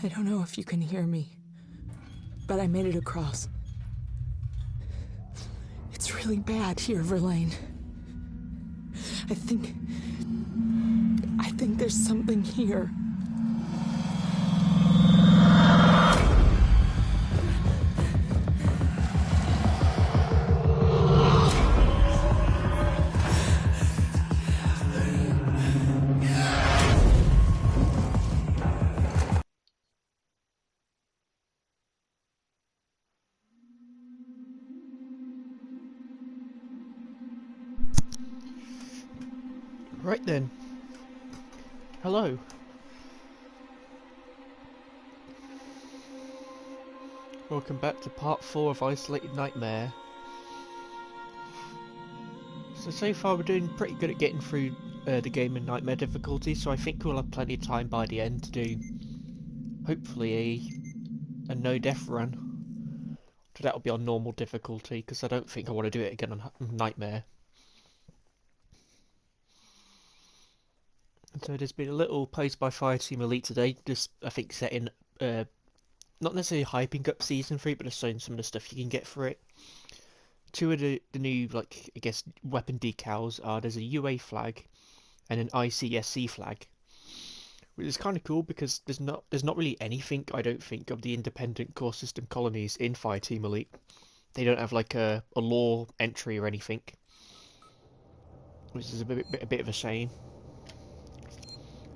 I don't know if you can hear me, but I made it across. It's really bad here, Verlaine. I think there's something here. Right then. Hello. Welcome back to part 4 of Isolated Nightmare. So far we're doing pretty good at getting through the game in Nightmare difficulty, so I think we'll have plenty of time by the end to do, hopefully, a no-death run. So that'll be on normal difficulty, because I don't think I want to do it again on Nightmare. So there's been a little post by Fireteam Elite today, just I think setting, not necessarily hyping up Season 3, but just showing some of the stuff you can get for it. Two of the new, like, I guess, weapon decals are, there's a UA flag and an ICSC flag. Which is kind of cool because there's not really anything, I don't think, of the independent core system colonies in Fireteam Elite. They don't have, like, a lore entry or anything. Which is a bit of a shame.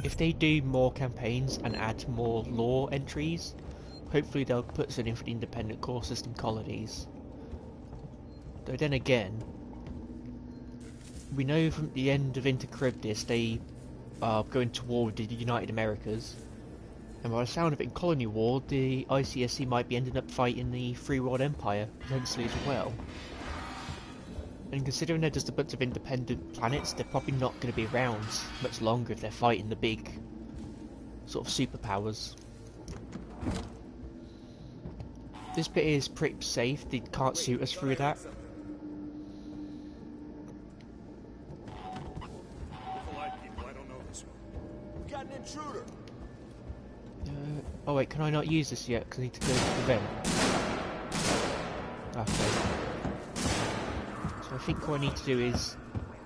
If they do more campaigns and add more lore entries, hopefully they'll put something for the independent core system colonies. Though then again, we know from the end of Intercryptis they are going to war with the United Americas, and by the sound of it in Colony War, the ICSC might be ending up fighting the Free World Empire, potentially as well. And considering they're just a bunch of independent planets, they're probably not going to be around much longer if they're fighting the big sort of superpowers. This bit is pretty safe, they can't shoot us through that. Oh wait, can I not use this yet? Because I need to go to the vent. Okay. So I think what I need to do is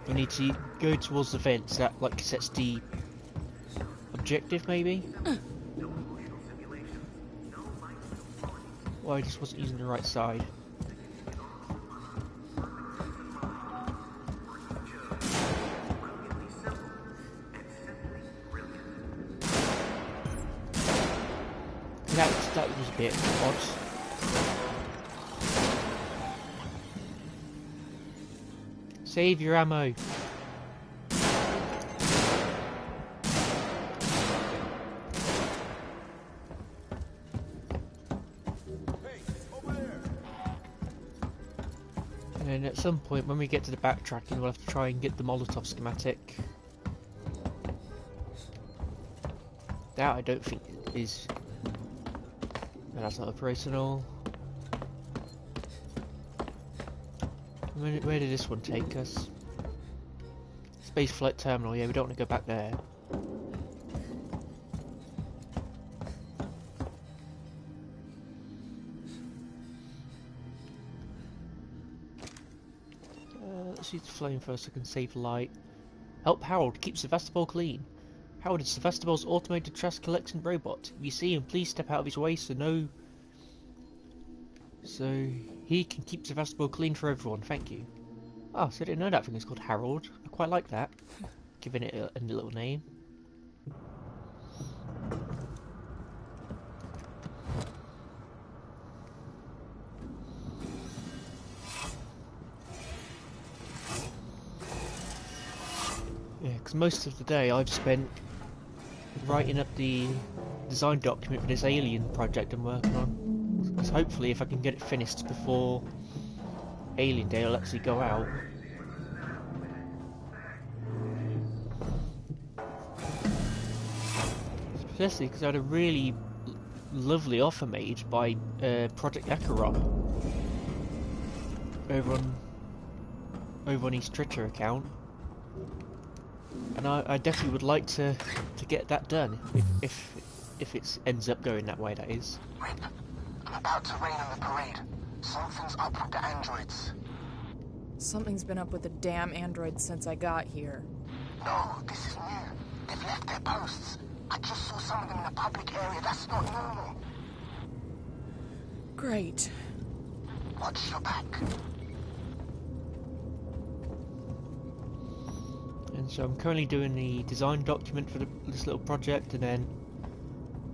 I need to go towards the vents. That like sets the objective, maybe. Well, I just wasn't using the right side. That was a bit odd. Save your ammo. And then at some point when we get to the backtracking we'll have to try and get the Molotov schematic. That I don't think is... No, that's not operational. Where did this one take us? Space Flight Terminal, yeah, we don't want to go back there. Let's use the flame first so I can save light. Help Harold keep Sevastopol clean. Harold is Sevastopol's automated trash collection robot. If you see him, please step out of his way so he can keep Sevastopol clean for everyone. Thank you. Oh, so I didn't know that thing was called Harold. I quite like that. Giving it a little name. Yeah, because most of the day I've spent writing up the design document for this alien project I'm working on. Because hopefully if I can get it finished before Alien Day it'll actually go out. Especially because I had a really lovely offer made by Project Acheron over on his Twitter account. And I definitely would like to get that done if if it ends up going that way, that is. Rip, I'm about to rain on the parade. Something's up with the androids. Something's been up with the damn androids since I got here. No, this is new. They've left their posts. I just saw some of them in a public area. That's not normal. Great. Watch your back. And so I'm currently doing the design document for this little project, and then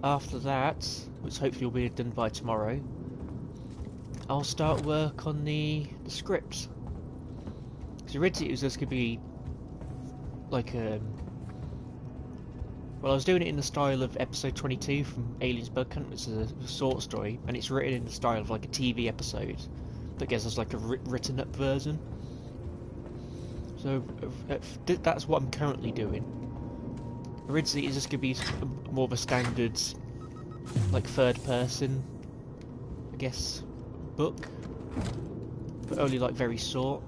after that, which hopefully will be done by tomorrow, I'll start work on the script. Because originally it was just going to be like well, I was doing it in the style of episode 22 from Aliens Bug Hunt, which is a short story, and it's written in the style of like a TV episode, but I guess it's like a written up version. So that's what I'm currently doing. Originally it's just going to be more of a standard, like third person, I guess, book, but only like very short.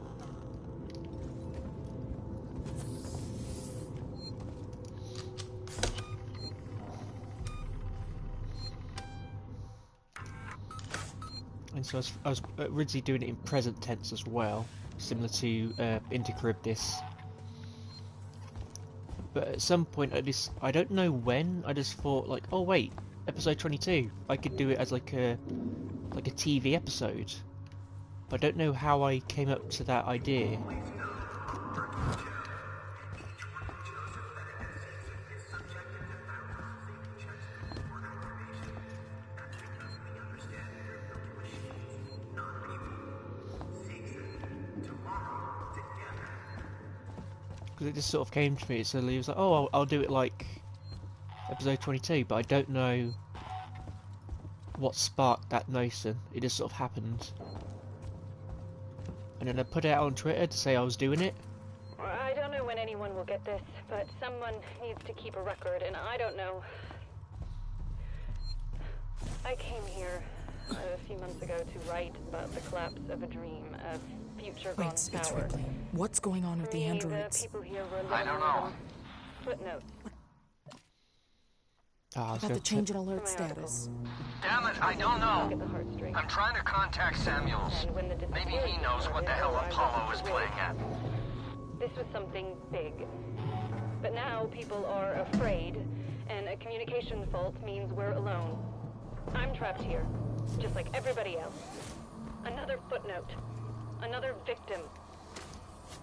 And so I was originally doing it in present tense as well, similar to Into Charybdis. But at some point, I don't know when, I just thought like, oh wait, episode 22, I could do it as like a TV episode. But I don't know how I came up to that idea. It just sort of came to me. So he was like, "Oh, I'll do it like episode 22," but I don't know what sparked that notion. It just sort of happened, and then I put it out on Twitter to say I was doing it. I don't know when anyone will get this, but someone needs to keep a record, and I don't know. I came here a few months ago to write about the collapse of a dream of future gone sour. It's Ripley. What's going on with the androids? The people here were I don't know. Footnote. Ah, About the change in alert status. Damn it, I don't know. Look at the heartstrings. I'm trying to contact Samuels. And when the Maybe he knows what the hell Apollo is playing at. This was something big. But now people are afraid, and a communication fault means we're alone. I'm trapped here, just like everybody else. Another footnote. Another victim.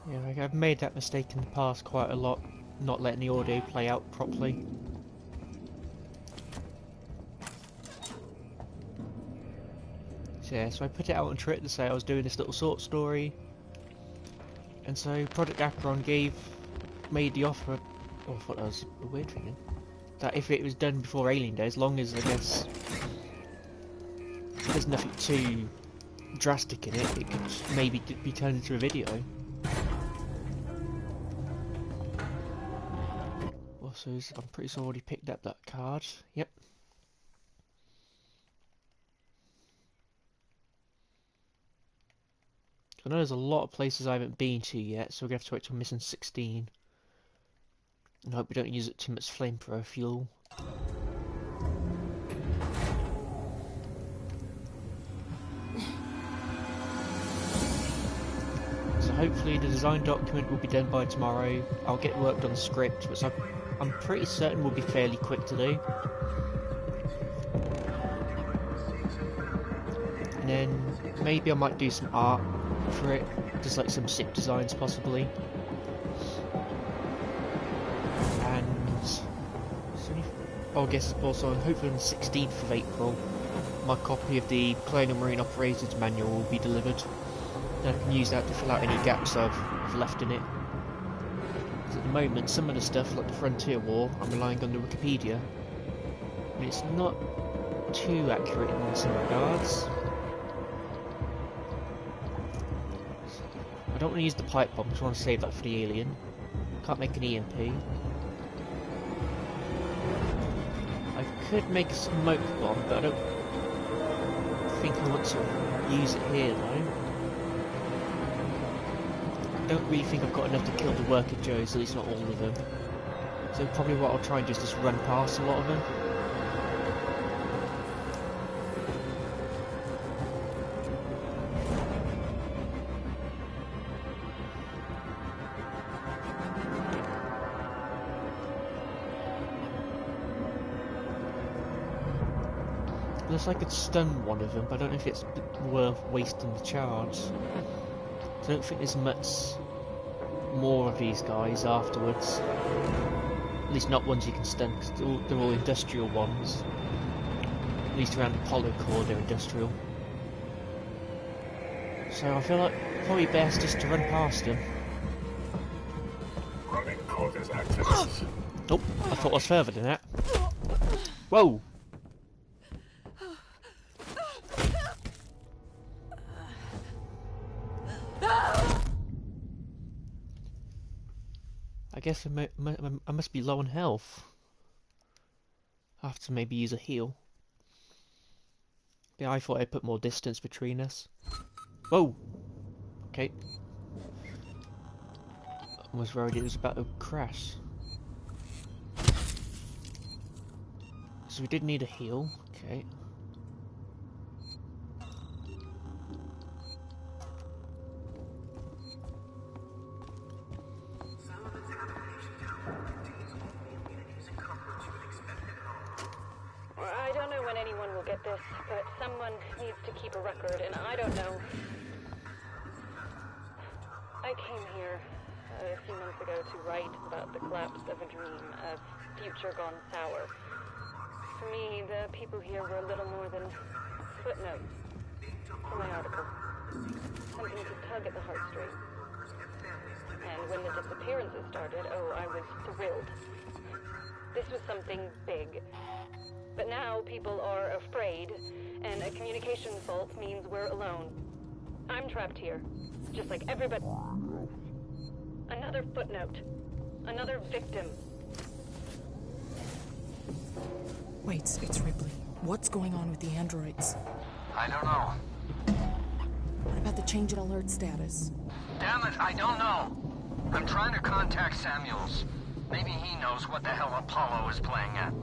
Yeah, I've made that mistake in the past quite a lot, not letting the audio play out properly. So yeah, so I put it out on Twitter to say I was doing this little short story, and so Project Acheron made the offer, oh, I thought that was a weird thing, that if it was done before Alien Day, as long as, I guess, there's nothing too drastic in it, it could maybe be turned into a video. Also, I'm pretty sure I already picked up that card. Yep. I know there's a lot of places I haven't been to yet, so we're going to have to wait till Mission 16. And hope we don't use it too much flamethrower fuel. So hopefully the design document will be done by tomorrow. I'll get worked on the script, which I'm pretty certain will be fairly quick to do. And then maybe I might do some art for it, just like some sick designs possibly. And I guess also hopefully on the 16th of April my copy of the Colonial Marine Operations Manual will be delivered. And I can use that to fill out any gaps I've left in it. Because at the moment some of the stuff like the Frontier War I'm relying on the Wikipedia, and it's not too accurate in some regards. I don't want to use the pipe bomb, I just want to save that for the alien. Can't make an EMP. I could make a smoke bomb, but I don't think I want to use it here though. I don't really think I've got enough to kill the worker Joes, at least not all of them. So probably what I'll try and do is just run past a lot of them. Unless I could stun one of them, but I don't know if it's worth wasting the charge. I don't think there's much more of these guys afterwards. At least not ones you can stun, because they're all industrial ones. At least around Apollo Core they're industrial. So I feel like probably best just to run past them. Nope, I thought I was further than that. Whoa! I guess I must be low on health. I have to maybe use a heal. Yeah, I thought I'd put more distance between us. Whoa! Okay. I was worried it was about to crash. So we did need a heal. Okay. I don't know when anyone will get this, but someone needs to keep a record, and I don't know. I came here a few months ago to write about the collapse of a dream, a future gone sour. For me, the people here were a little more than footnotes for my article. Something to tug at the heartstrings. And when the disappearances started, oh, I was thrilled. This was something big. But now people are afraid, and a communications fault means we're alone. I'm trapped here, just like everybody. Another footnote. Another victim. Wait, it's Ripley. What's going on with the androids? I don't know. What about the change in alert status? Damn it, I don't know. I'm trying to contact Samuels. Maybe he knows what the hell Apollo is playing at.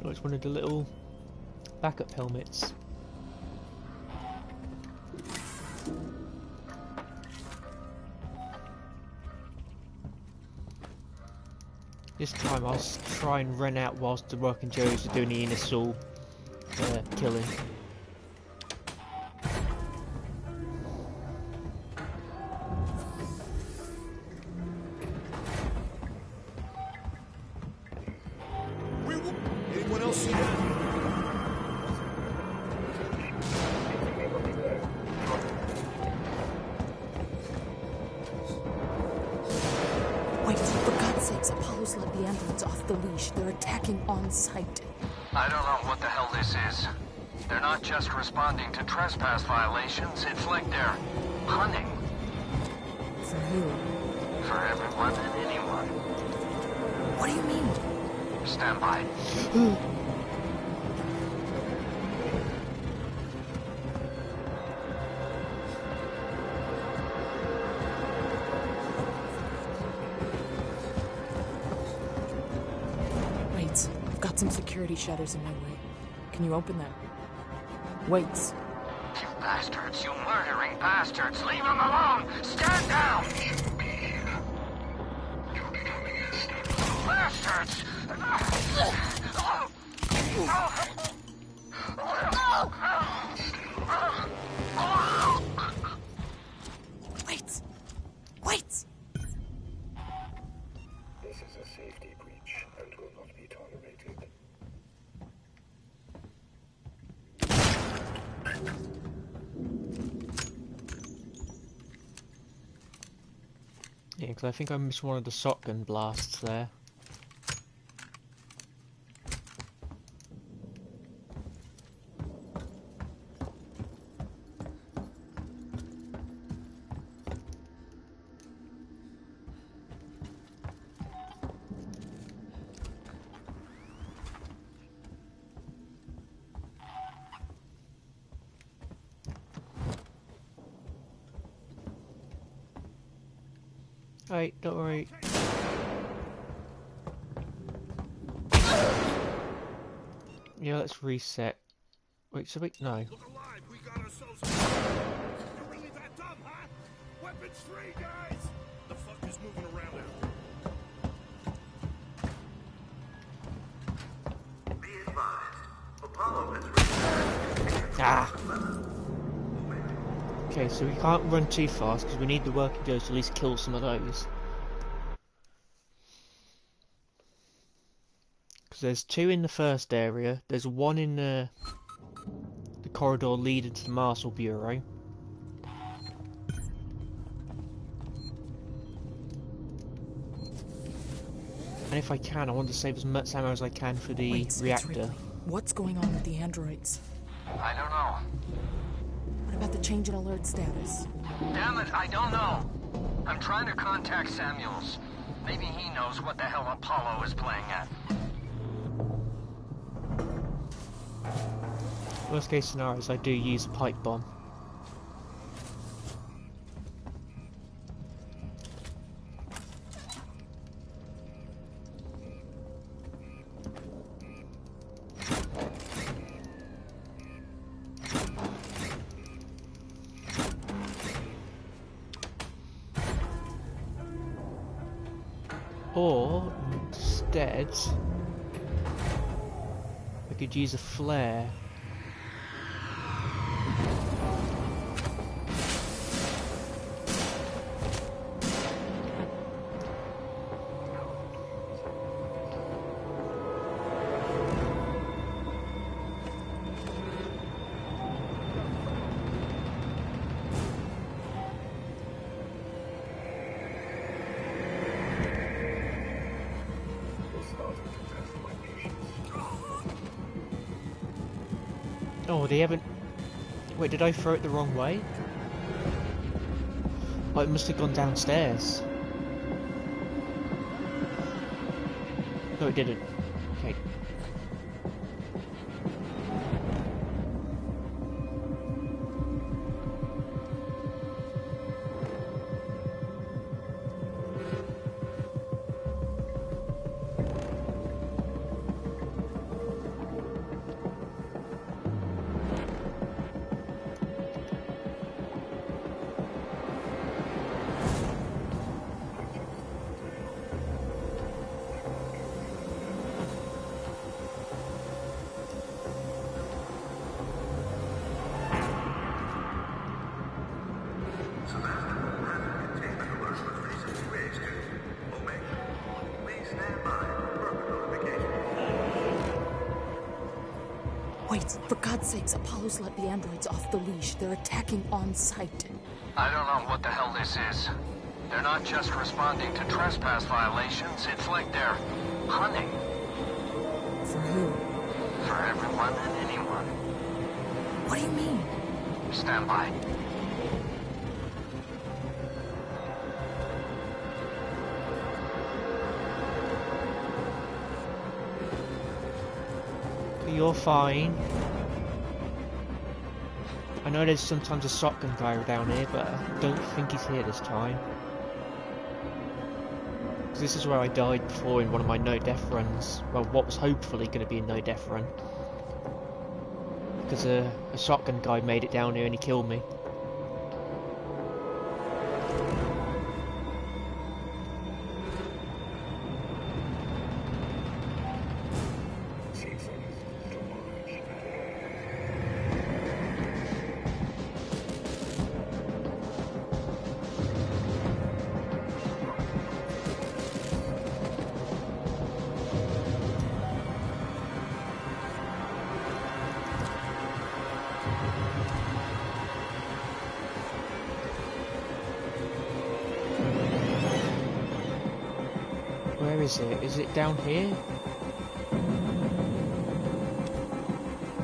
Oh, it's one of the little backup helmets. This time I'll try and run out whilst the Rock and Joes are doing the inner soul killing. Anyone else see that? Wait, for God's sakes, Apollo's let the androids off the leash. They're attacking on sight. I don't know what the hell this is. They're not just responding to trespass violations, it's like they're hunting. For who? For everyone and anyone. What do you mean? Stand by. Wait, I've got some security shutters in my way. Can you open them? Wait. You bastards, you murdering bastards! Leave them alone! Stand down! You're becoming a step. Bastards! Wait! Wait! This is a safety breach and will not be tolerated. Yeah, because I think I missed one of the shotgun blasts there. Alright, don't worry. Yeah, let's reset. Wait, so wait, no. Look alive, we got ourselves It's free, guys! The fuck is moving around out there? Be advised, Apollo has returned. Ah! Okay, so we can't run too fast because we need the working ghost to at least kill some of those. Because there's 2 in the first area, there's 1 in the corridor leading to the Marshal Bureau. And if I can, I want to save as much ammo as I can for the Wait, reactor. What's going on with the androids? I don't know. What about the change in alert status? Damn it, I don't know. I'm trying to contact Samuels. Maybe he knows what the hell Apollo is playing at. Worst case scenario is I do use a pipe bomb. Or, instead, I could use a flare. Oh, they haven't... Wait, did I throw it the wrong way? Oh, it must have gone downstairs. No, it didn't. Okay. Wait, for God's sakes, Apollo's let the androids off the leash. They're attacking on sight. I don't know what the hell this is. They're not just responding to trespass violations, it's like they're hunting. For who? For everyone and anyone. What do you mean? Stand by. You're fine. I know there's sometimes a shotgun guy down here, but I don't think he's here this time. 'Cause this is where I died before in one of my no-death runs. Well, what was hopefully going to be a no-death run. Because a shotgun guy made it down here and he killed me. Where is it? Is it down here?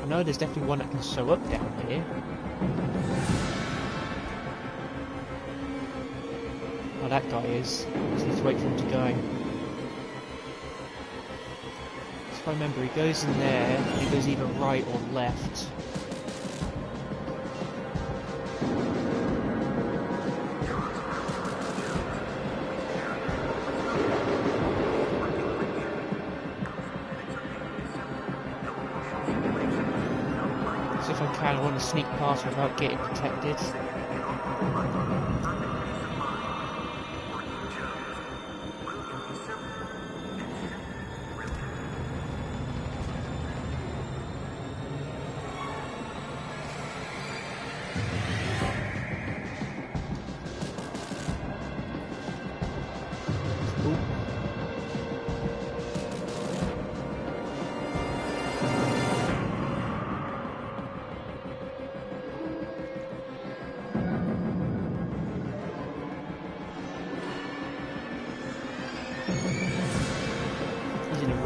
I know there's definitely one that can show up down here. Oh, that guy is. Just need to wait for him to go. If I remember, he goes in there, and he goes either right or left. If I can, I want to sneak past without getting detected.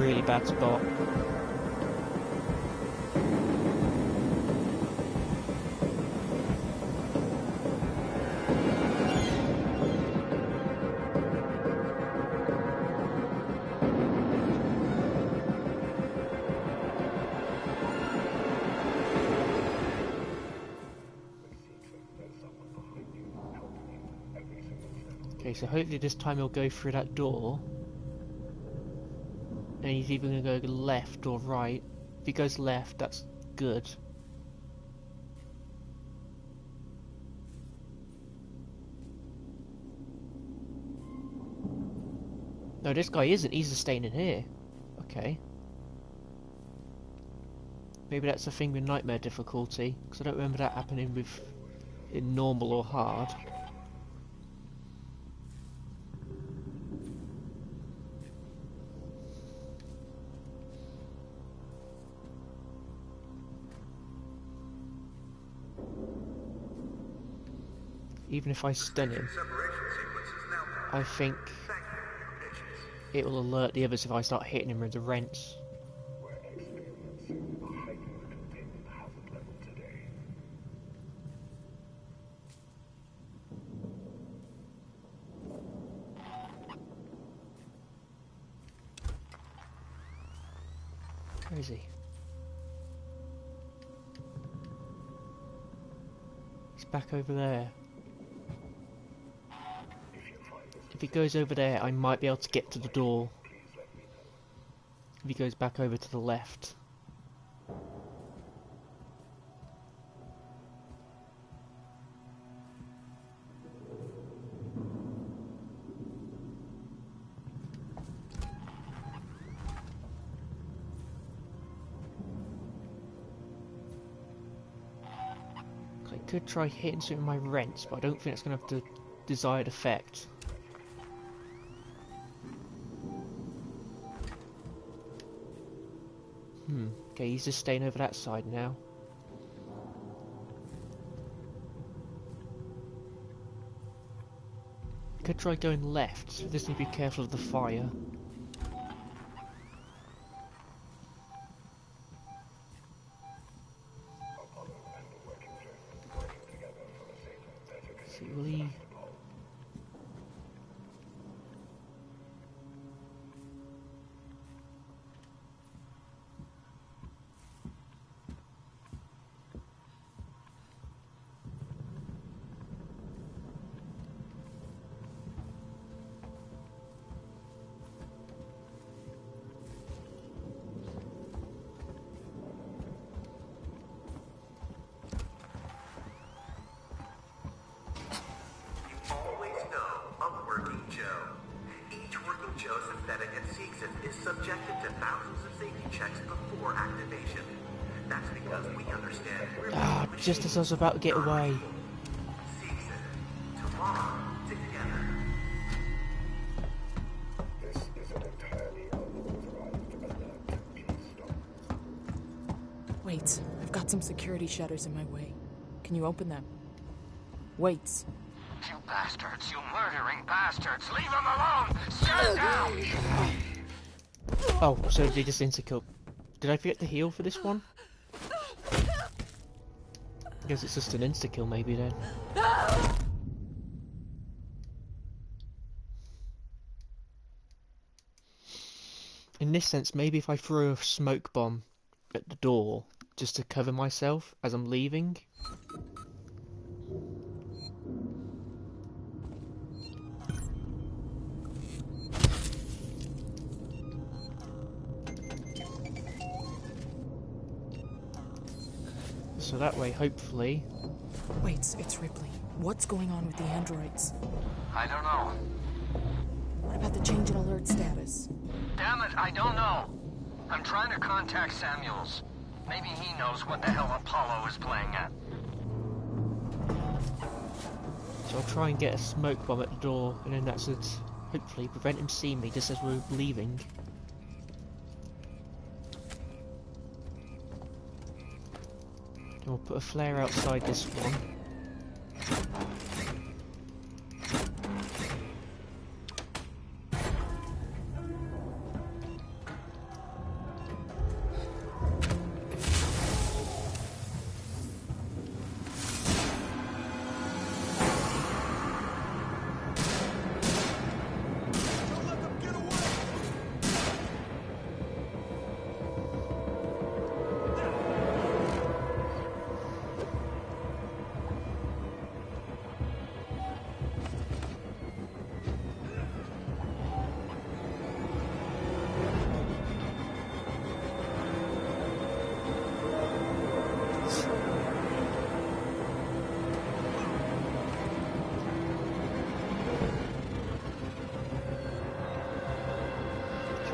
really bad spot. Okay, so hopefully this time he'll go through that door. And he's either going to go left or right. If he goes left, that's good. No, this guy isn't. He's just staying in here. Okay. Maybe that's a thing with nightmare difficulty. Because I don't remember that happening with in normal or hard. Even if I stun him, I think it will alert the others if I start hitting him with the wrench. We're experiencing a heightened containment hazard level today. Where is he? He's back over there. If he goes over there, I might be able to get to the door. If he goes back over to the left. I could try hitting some of my wrench, but I don't think it's going to have the desired effect. Okay, he's just staying over that side now. Could try going left, so just need to be careful of the fire. See, will he... is subjected to thousands of safety checks before activation. That's because we understand we're just as I was about to get away. tomorrow together. This is an entirely unauthorized alert. Please stop. Wait, I've got some security shutters in my way. Can you open them? Wait. You bastards, you murdering bastards! Leave him alone! Stand down! Oh, so they just insta-kill. Did I forget to heal for this one? I guess it's just an insta-kill maybe then. In this sense, maybe if I throw a smoke bomb at the door, just to cover myself as I'm leaving. So that way, hopefully... Wait, it's Ripley. What's going on with the androids? I don't know. What about the change in alert status? Damn it, I don't know. I'm trying to contact Samuels. Maybe he knows what the hell Apollo is playing at. So I'll try and get a smoke bomb at the door, and then that should hopefully prevent him seeing me just as we're leaving. And we'll put a flare outside this one.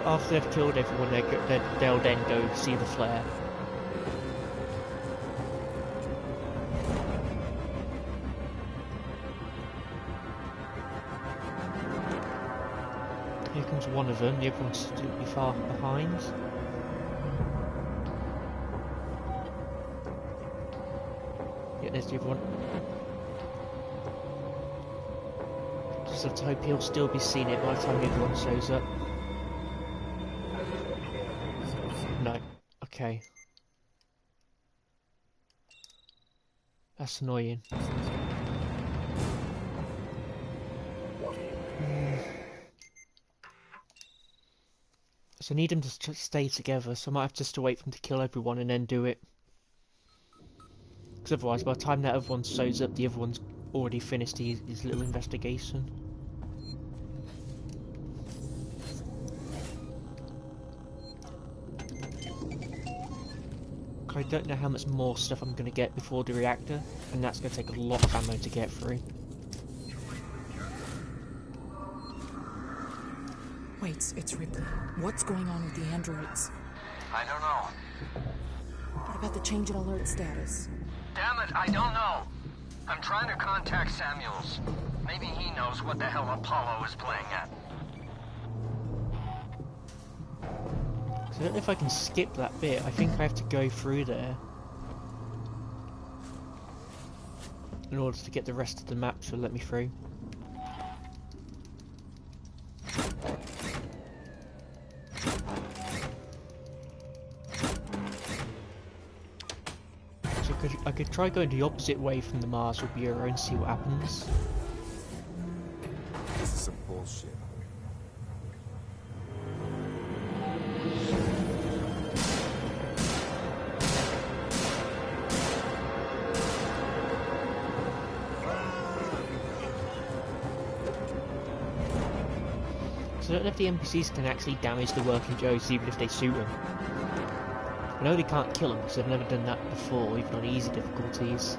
after they've killed everyone, they'll then go see the flare. Here comes one of them, the other one's still be far behind. Yeah, there's the other one. Just have to hope he'll still be seeing it by the time the other one shows up. No. Okay. That's annoying. So I need them to stay together, so I might have just to wait for them to kill everyone and then do it. Because otherwise, by the time that other one shows up, the other one's already finished his little investigation. I don't know how much more stuff I'm going to get before the reactor, and that's going to take a lot of ammo to get through. Wait, it's Ripley. What's going on with the androids? I don't know. What about the change in alert status? Damn it, I don't know. I'm trying to contact Samuels. Maybe he knows what the hell Apollo is playing at. So I don't know if I can skip that bit. I think I have to go through there in order to get the rest of the map to let me through. So I could try going the opposite way from the Mars Bureau and see what happens. This is some bullshit. I don't know if the NPCs can actually damage the working Joes even if they shoot them. I know they can't kill them because I've never done that before, even on easy difficulties.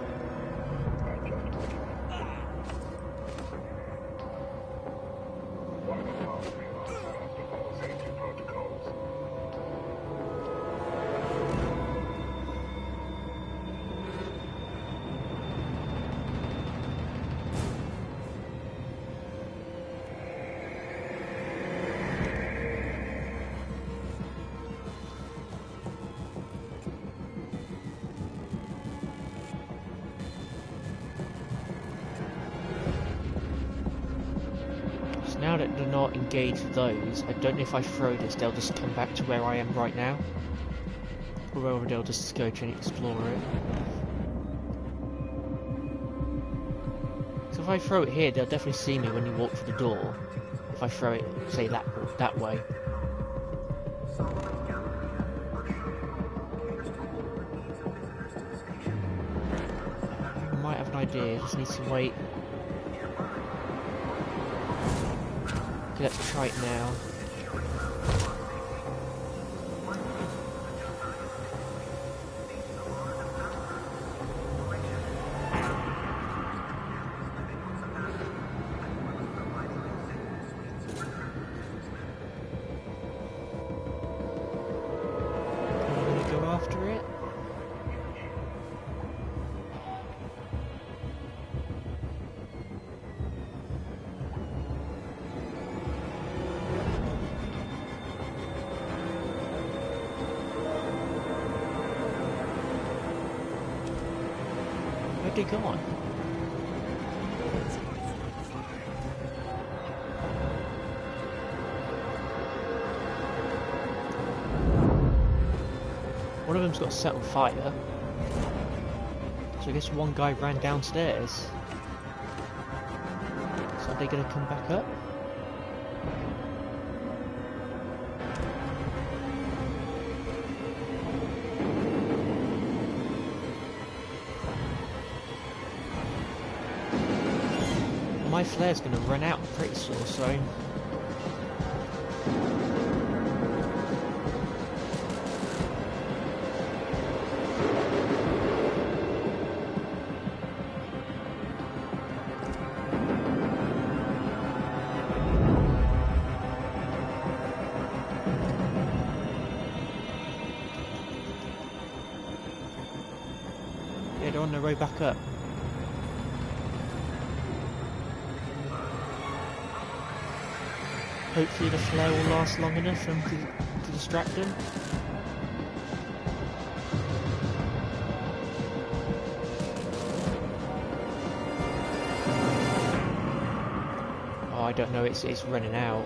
Now that they're not engaged with those, I don't know if I throw this, they'll just come back to where I am right now. Or whether they'll just go try and explore it. So if I throw it here, they'll definitely see me when you walk through the door. If I throw it, say, that way. I might have an idea, just need to wait. Let's try it now. I'm gonna go after it. Where'd they gone? One of them's got set on fire. So I guess one guy ran downstairs. So are they gonna come back up? My flare's going to run out, I'm pretty sure, so... Yeah, they're on their way back up. Hopefully the flare will last long enough for them to distract them. Oh, I don't know, it's running out.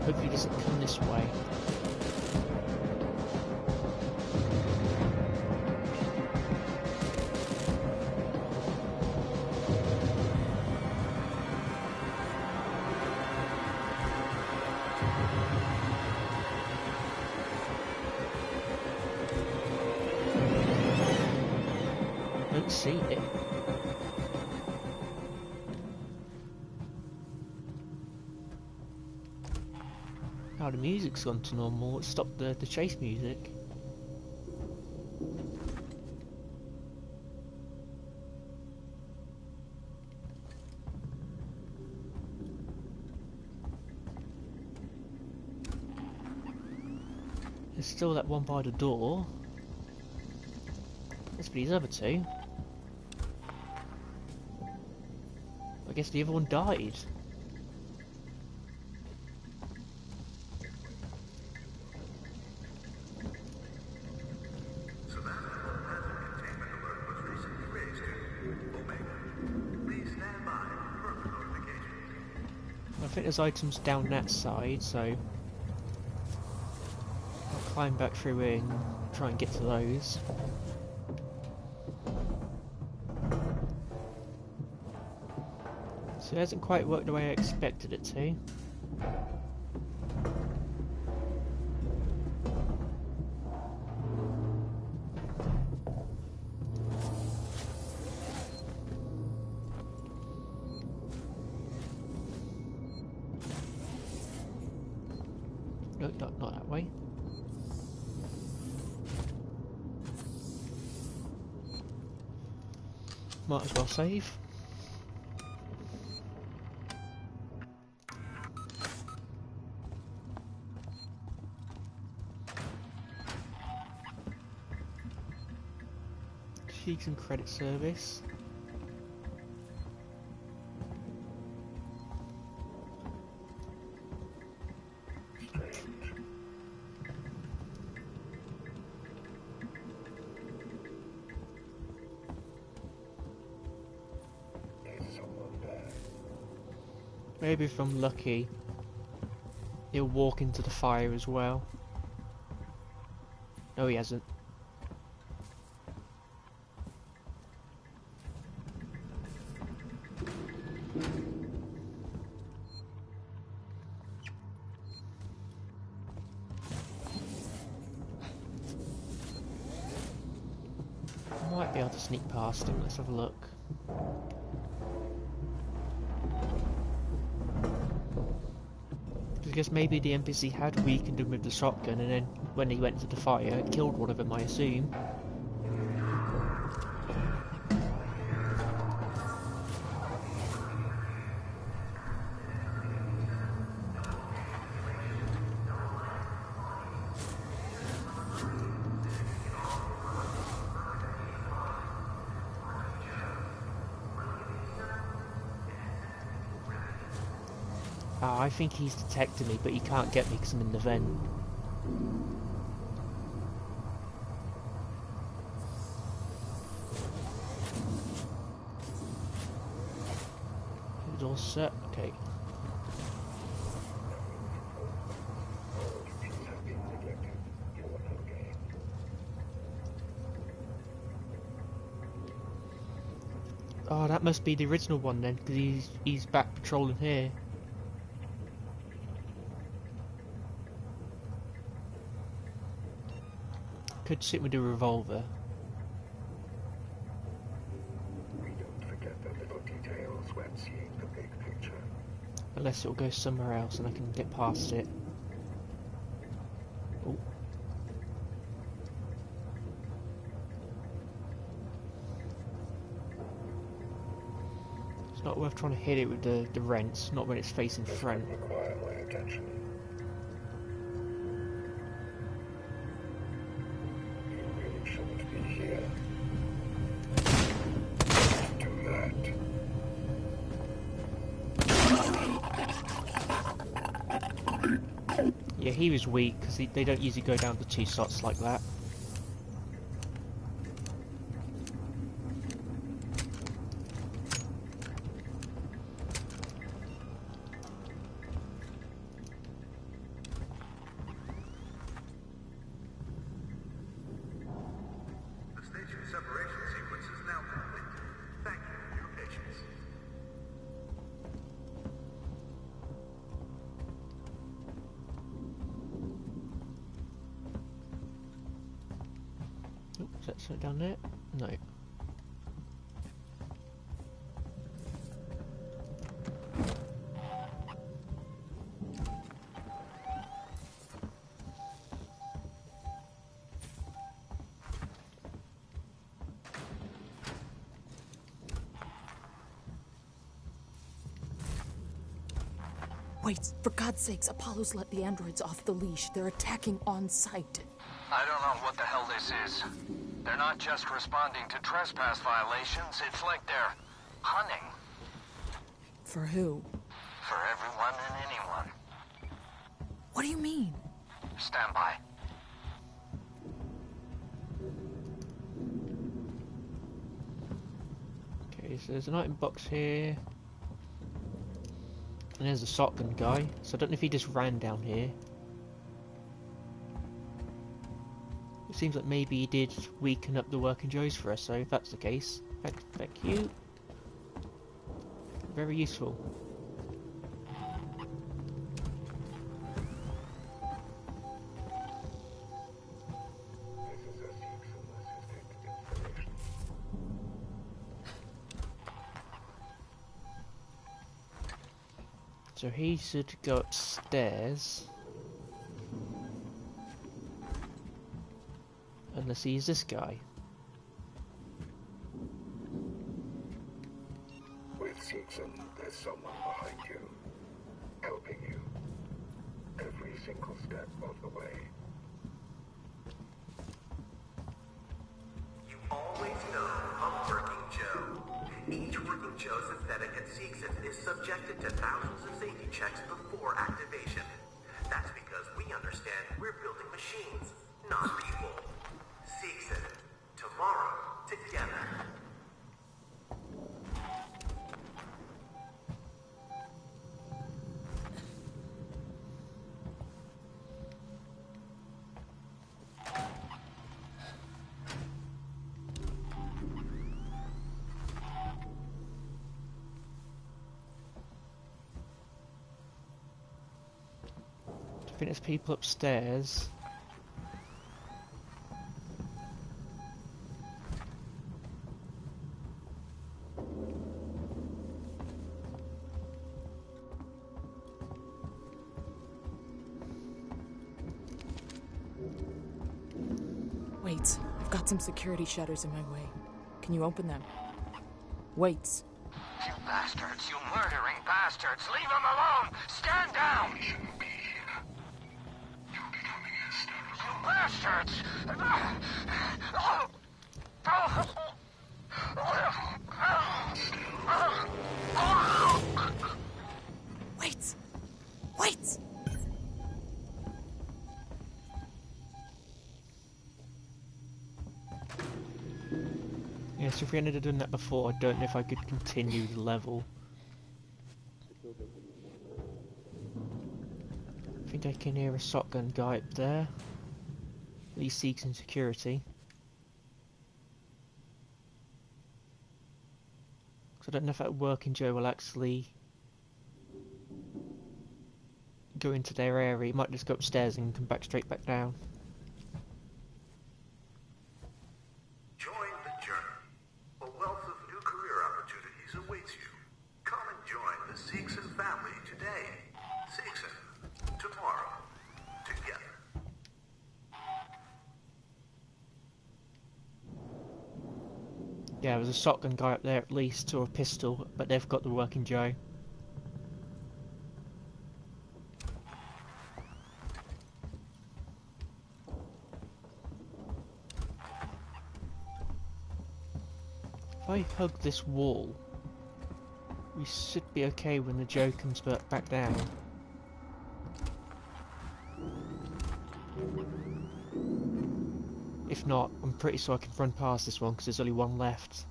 Hopefully it doesn't come this way. Don't see it. Oh, the music's gone to normal. It stopped the chase music. There's still that one by the door. Let's be these other two. I guess the other one died. I think there's items down that side, so I'll climb back through it and try and get to those. So it hasn't quite worked the way I expected it to. No, not that way. Might as well save. Cheeks and credit service. Maybe if I'm lucky, he'll walk into the fire as well. No, he hasn't. I might be able to sneak past him. Let's have a look. Because maybe the NPC had weakened him with the shotgun, and then when he went to the fire, it killed one of them, I assume. Oh, I think he's detected me, but he can't get me because I'm in the vent. It's all set. Okay. Oh, that must be the original one then, because he's back patrolling here. could sit with a revolver. We don't forget the little details when seeing the big picture. Unless it'll go somewhere else and I can get past it. Oh. It's not worth trying to hit it with the rents, not when it's facing This front. would require my attention. You really shouldn't be here. Do that. Yeah, he was weak because they don't usually go down to 2 slots like that. The station separation sequence is now complete. Thank you for your patience. Oh, is that something down there? No. Wait, for God's sakes, Apollo's let the androids off the leash. They're attacking on sight. I don't know what the hell this is. They're not just responding to trespass violations, it's like they're hunting For who? for everyone and anyone. What do you mean? Stand by. Okay, so there's an item box here. And there's a shotgun guy. So I don't know if he just ran down here. It seems like maybe he did weaken up the working Joes for us, so if that's the case, thank you. Very useful. This is a Seegson-assisted installation. So he should go upstairs. Unless he's this guy. With Seegson, there's someone behind you, helping you. Every single step of the way. You always know a working Joe. Each working Joe synthetic at Seegson is subjected to thousands of safety checks before activation. That's because we understand we're building machines, not people. Seegson, tomorrow, together. I think there's people upstairs. Wait, I've got some security shutters in my way. Can you open them? Wait. You bastards, you murdering bastards, leave them alone! Stand down! You bastards! Wait! Wait! Yeah, so if we ended up doing that before, I don't know if I could continue the level. I think I can hear a shotgun guy up there. At least seeks in security. So I don't know if that working Joe will actually go into their area. He might just go upstairs and come back straight back down. Yeah, there's a shotgun guy up there at least, or a pistol, but they've got the working Joe. If I hug this wall, we should be okay when the Joe comes back down. If not, I'm pretty sure I can run past this one because there's only one left.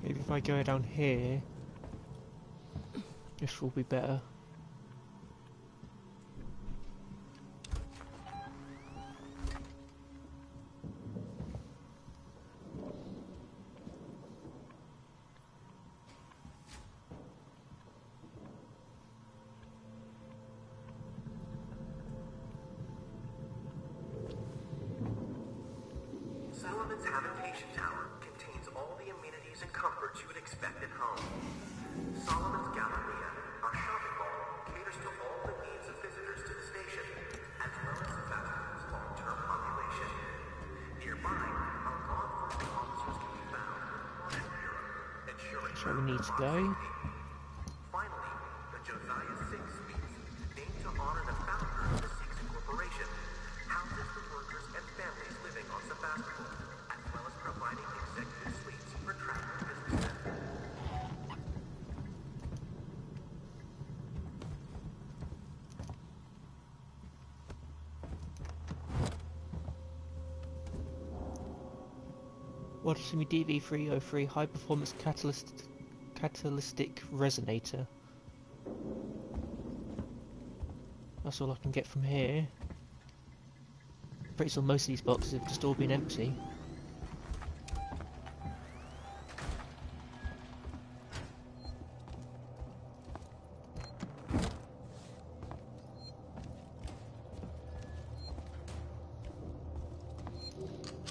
Maybe if I go down here, this will be better. Solomon's Habitation Tower contains all the amenities and comforts you would expect at home. Solomon's Galleria, our shopping mall, caters to all the needs of visitors to the station, as well as the festival's long-term population. Nearby, our law enforcement officers can be found in the Bureau, ensuring That's where we need to go. Finally, the Josiah Six Suites, named to honor the founder of the Six Corporation, houses the workers and families living on Sebastopol, as well as providing executive suites for traveling businessmen. Watching DV303 high performance catalytic resonator. That's all I can get from here. Pretty sure most of these boxes have just all been empty.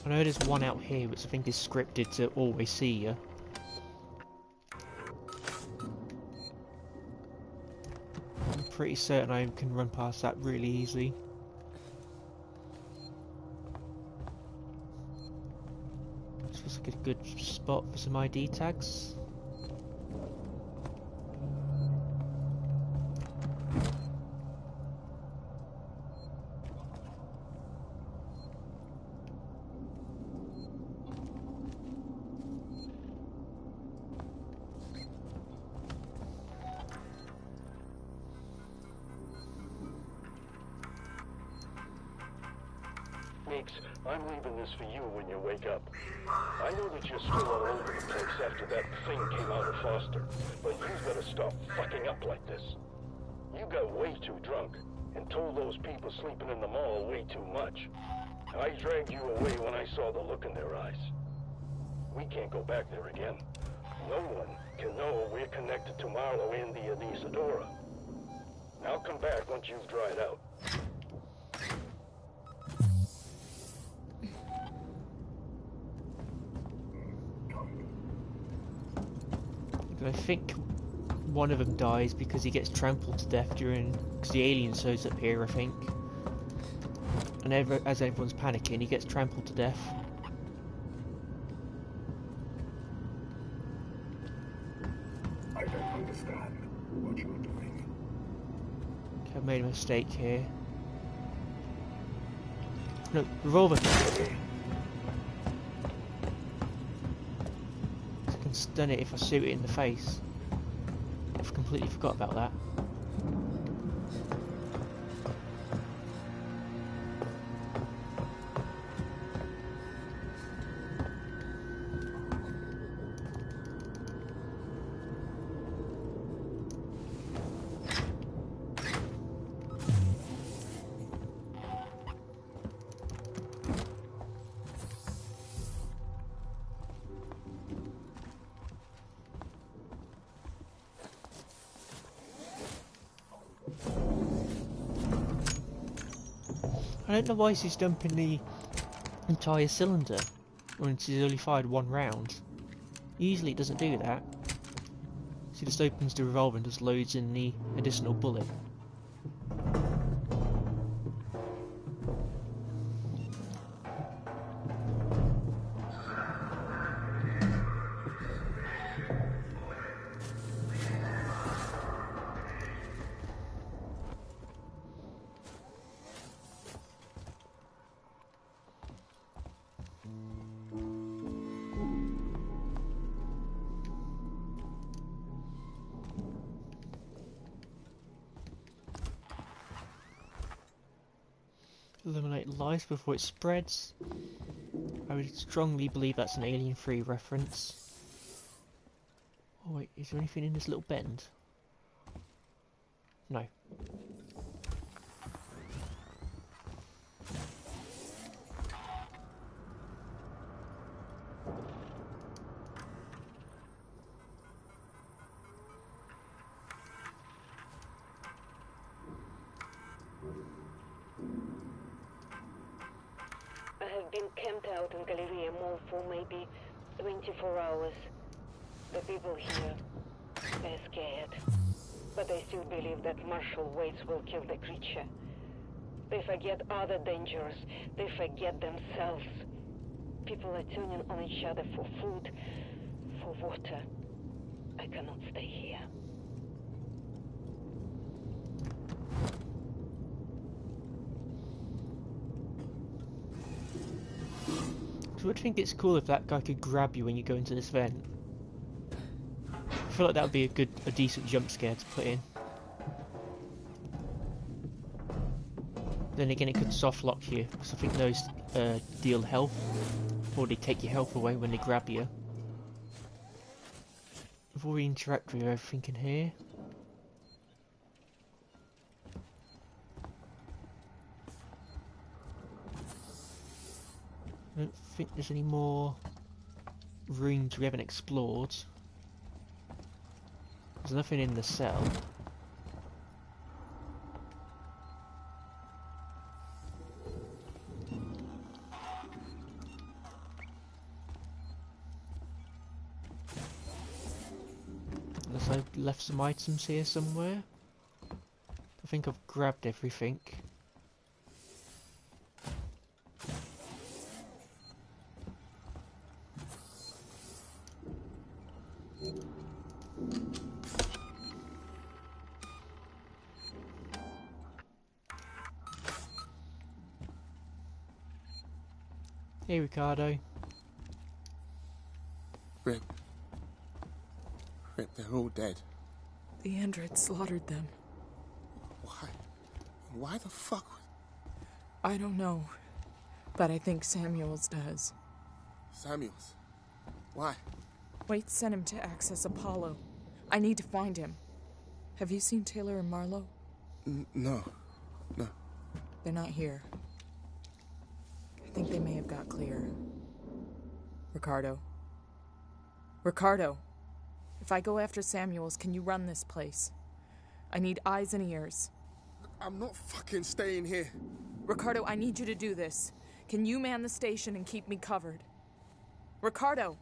I know there's one out here which I think is scripted to always see you. I'm pretty certain I can run past that really easily. This looks like a good spot for some ID tags. Meeks, I'm leaving this for you when you wake up. I know that you're still all over the place after that thing came out of Foster, but you've got to stop fucking up like this. You got way too drunk and told those people sleeping in the mall way too much. I dragged you away when I saw the look in their eyes. We can't go back there again. No one can know we're connected to Marlowe and the Isadora. Now come back once you've dried out. I think one of them dies because he gets trampled to death because the alien shows up here, I think. And as everyone's panicking, he gets trampled to death. I don't understand what you're doing. Okay, I've made a mistake here. No, revolver! I can stun it if I shoot it in the face. I've completely forgot about that. I don't know why he's dumping the entire cylinder when he's only fired one round. Usually it doesn't do that. So he just opens the revolver and just loads in the additional bullet. Eliminate life before it spreads. I would strongly believe that's an Alien 3 reference. Oh wait, is there anything in this little bend? No. I have been camped out in Galleria Mall for maybe 24 hours. The people here, they're scared. But they still believe that martial ways will kill the creature. They forget other dangers. They forget themselves. People are tuning on each other for food, for water. I cannot stay here. So I think it's cool if that guy could grab you when you go into this vent. I feel like that would be a decent jump scare to put in. Then again, it could soft lock you, because I think those deal health, or they take your health away when they grab you. Before we interact with everything in here. I don't think there's any more rooms we haven't explored. There's nothing in the cell. Unless I've left some items here somewhere. I think I've grabbed everything. Hey Ricardo. Rip, they're all dead. The androids slaughtered them. Why? Why the fuck? I don't know, but I think Samuels does. Samuels? Why? White sent him to access Apollo. I need to find him. Have you seen Taylor and Marlowe? No. They're not here. I think they may have got clear. Ricardo, if I go after Samuels, can you run this place? I need eyes and ears. I'm not fucking staying here. Ricardo, I need you to do this. Can you man the station and keep me covered? Ricardo!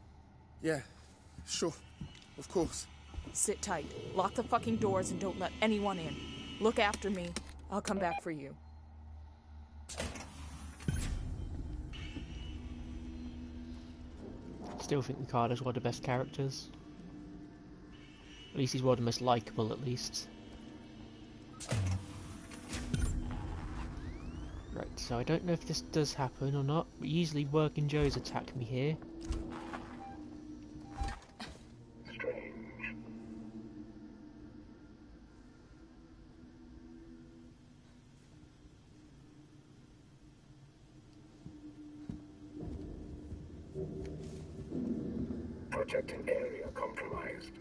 Yeah, sure. Of course. Sit tight. Lock the fucking doors and don't let anyone in. Look after me. I'll come back for you. Still think Ricardo's one of the best characters. At least he's one of the most likeable, at least. Right, so I don't know if this does happen or not, but usually Working Joes attack me here. Strange. Projecting area compromised.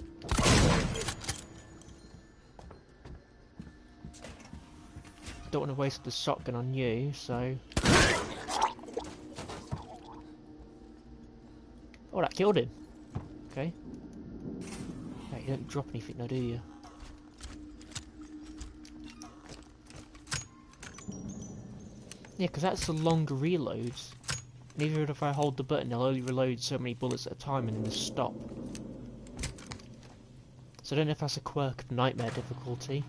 Don't want to waste the shotgun on you, so... Oh, that killed him. Okay. Hey, you don't drop anything now, do you? Yeah, because that's the longer reloads. And even if I hold the button, it'll only reload so many bullets at a time and then just stop. So I don't know if that's a quirk of nightmare difficulty.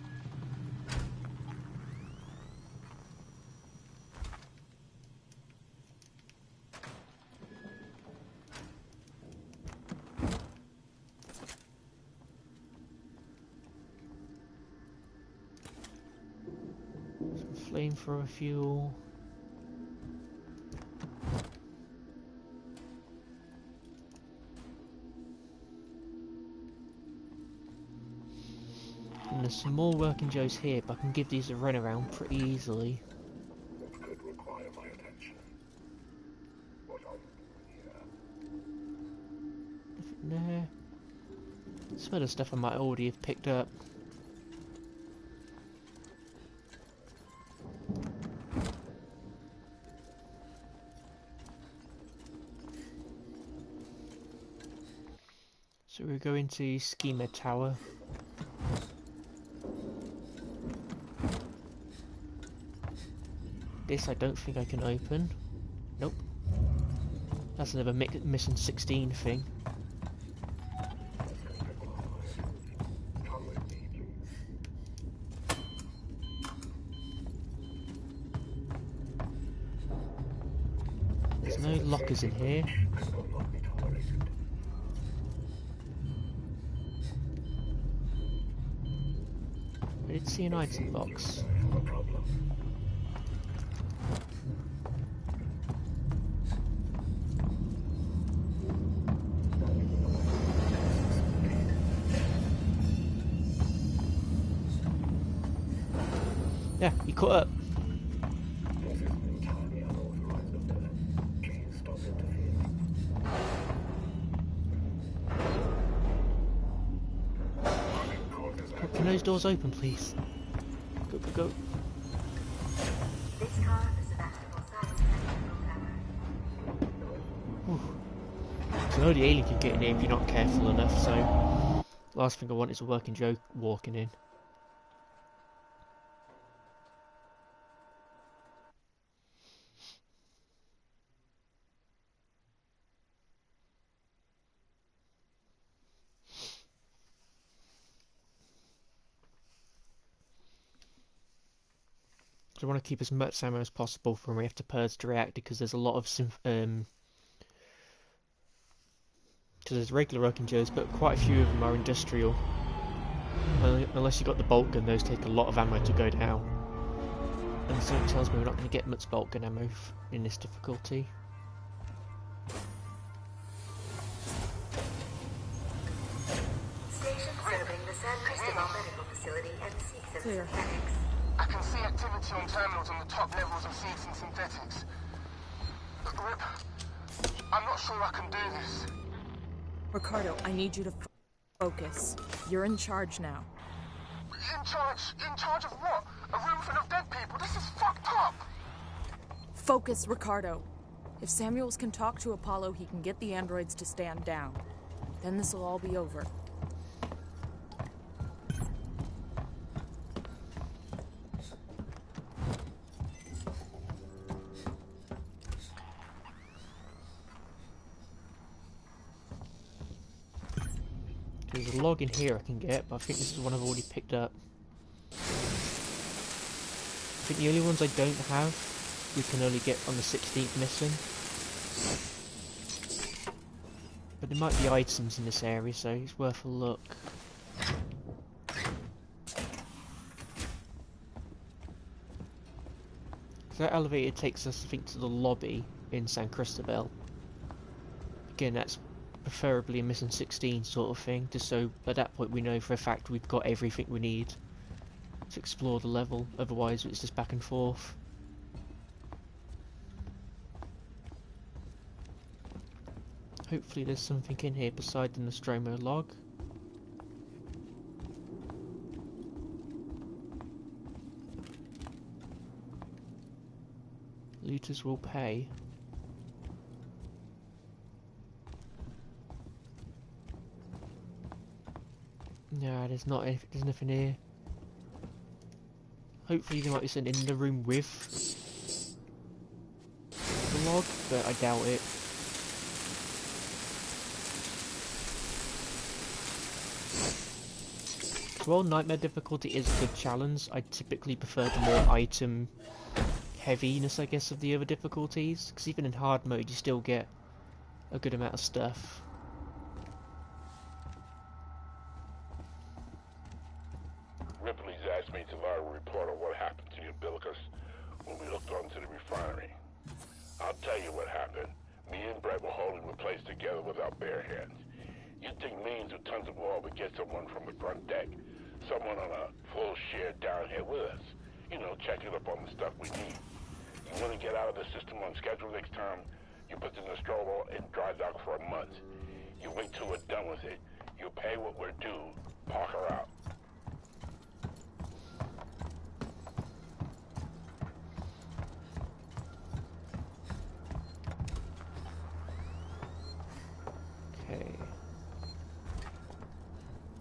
Some flamethrower fuel. And there's some more working Joes here, but I can give these a run around pretty easily. What could require my attention? What are you doing here? Nothing there. Some other stuff I might already have picked up. So we're going to Schema Tower. This I don't think I can open. Nope. That's another missing 16 thing. There's no lockers in here. I did see an item box. Yeah, you caught up. Can those doors open, please? Go, go, go. So I know the alien can get in here if you're not careful enough, so... Last thing I want is a working Joe walking in. So I want to keep as much ammo as possible for when we have to purge the reactor, because there's a lot of because there's regular working Joes, but quite a few of them are industrial. Unless you've got the bolt gun, those take a lot of ammo to go down. And something tells me we're not going to get much bolt gun ammo in this difficulty. Station serving the San Cristobal Medical Facility and Seeks Clear. Synthetics. I can see activity on terminals on the top levels of Seeds and Synthetics. Rip, I'm not sure I can do this. Ricardo, I need you to focus. You're in charge now. In charge? In charge of what? A room full of dead people? This is fucked up! Focus, Ricardo. If Samuels can talk to Apollo, he can get the androids to stand down. Then this will all be over. There's a log in here I can get, but I think this is one I've already picked up. I think the only ones I don't have, we can only get on the 16th mission. But there might be items in this area, so it's worth a look. So that elevator takes us, I think, to the lobby in San Cristobal. Again, that's preferably a missing 16 sort of thing, just so at that point we know for a fact we've got everything we need to explore the level, otherwise it's just back and forth. Hopefully there's something in here beside the Nostromo log. Looters will pay. No, there's nothing here. Hopefully there might be something in the room with log, but I doubt it. So while Nightmare difficulty is a good challenge, I typically prefer the more item heaviness, I guess, of the other difficulties. Because even in hard mode, you still get a good amount of stuff. Ripley's asked me to log a report on what happened to the umbilicus when we hooked onto the refinery. I'll tell you what happened. Me and Brett were holding the place together with our bare hands. You'd think millions of tons of oil would get someone from the front deck, someone on a full share down here with us. You know, checking up on the stuff we need. You want to get out of the system on schedule next time, you put the Nostromo in dry dock for a month. You wait till we're done with it. You pay what we're due, park her out. Okay.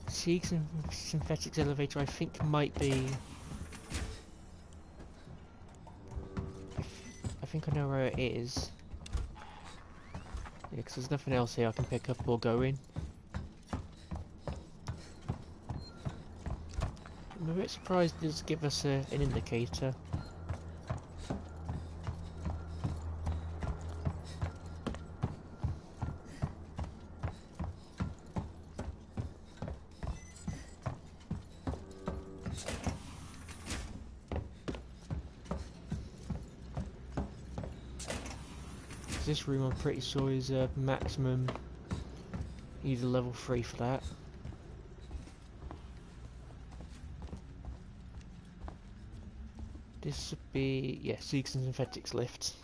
Siegs and synthetics elevator I think might be... I think I know where it is. Yeah, because there's nothing else here I can pick up or go in. I'm a bit surprised it doesn't give us an indicator. This room I'm pretty sure is a maximum either level 3 for that. This would be, yeah, Siegs and Synthetics lift.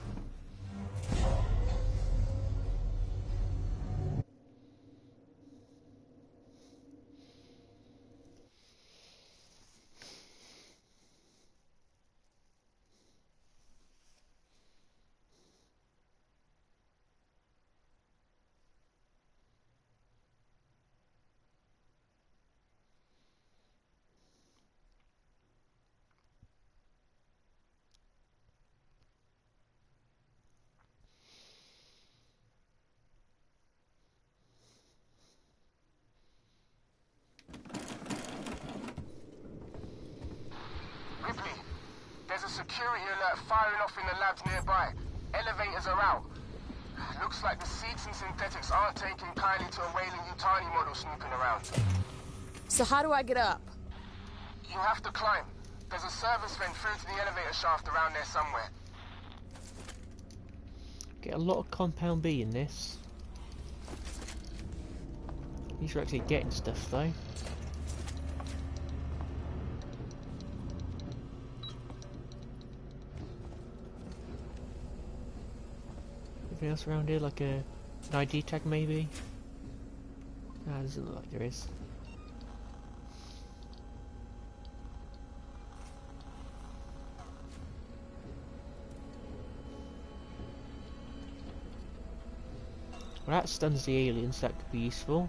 Ripley, there's a security alert firing off in the labs nearby. Elevators are out. Looks like the Siegs and Synthetics aren't taking kindly to a Weyland-Yutani model snooping around. So how do I get up? You have to climb. There's a service vent through to the elevator shaft around there somewhere. Get a lot of Compound B in this. These are actually getting stuff though. Anything else around here, like an ID tag maybe? Ah, doesn't look like there is. Well, that stuns the aliens, that could be useful.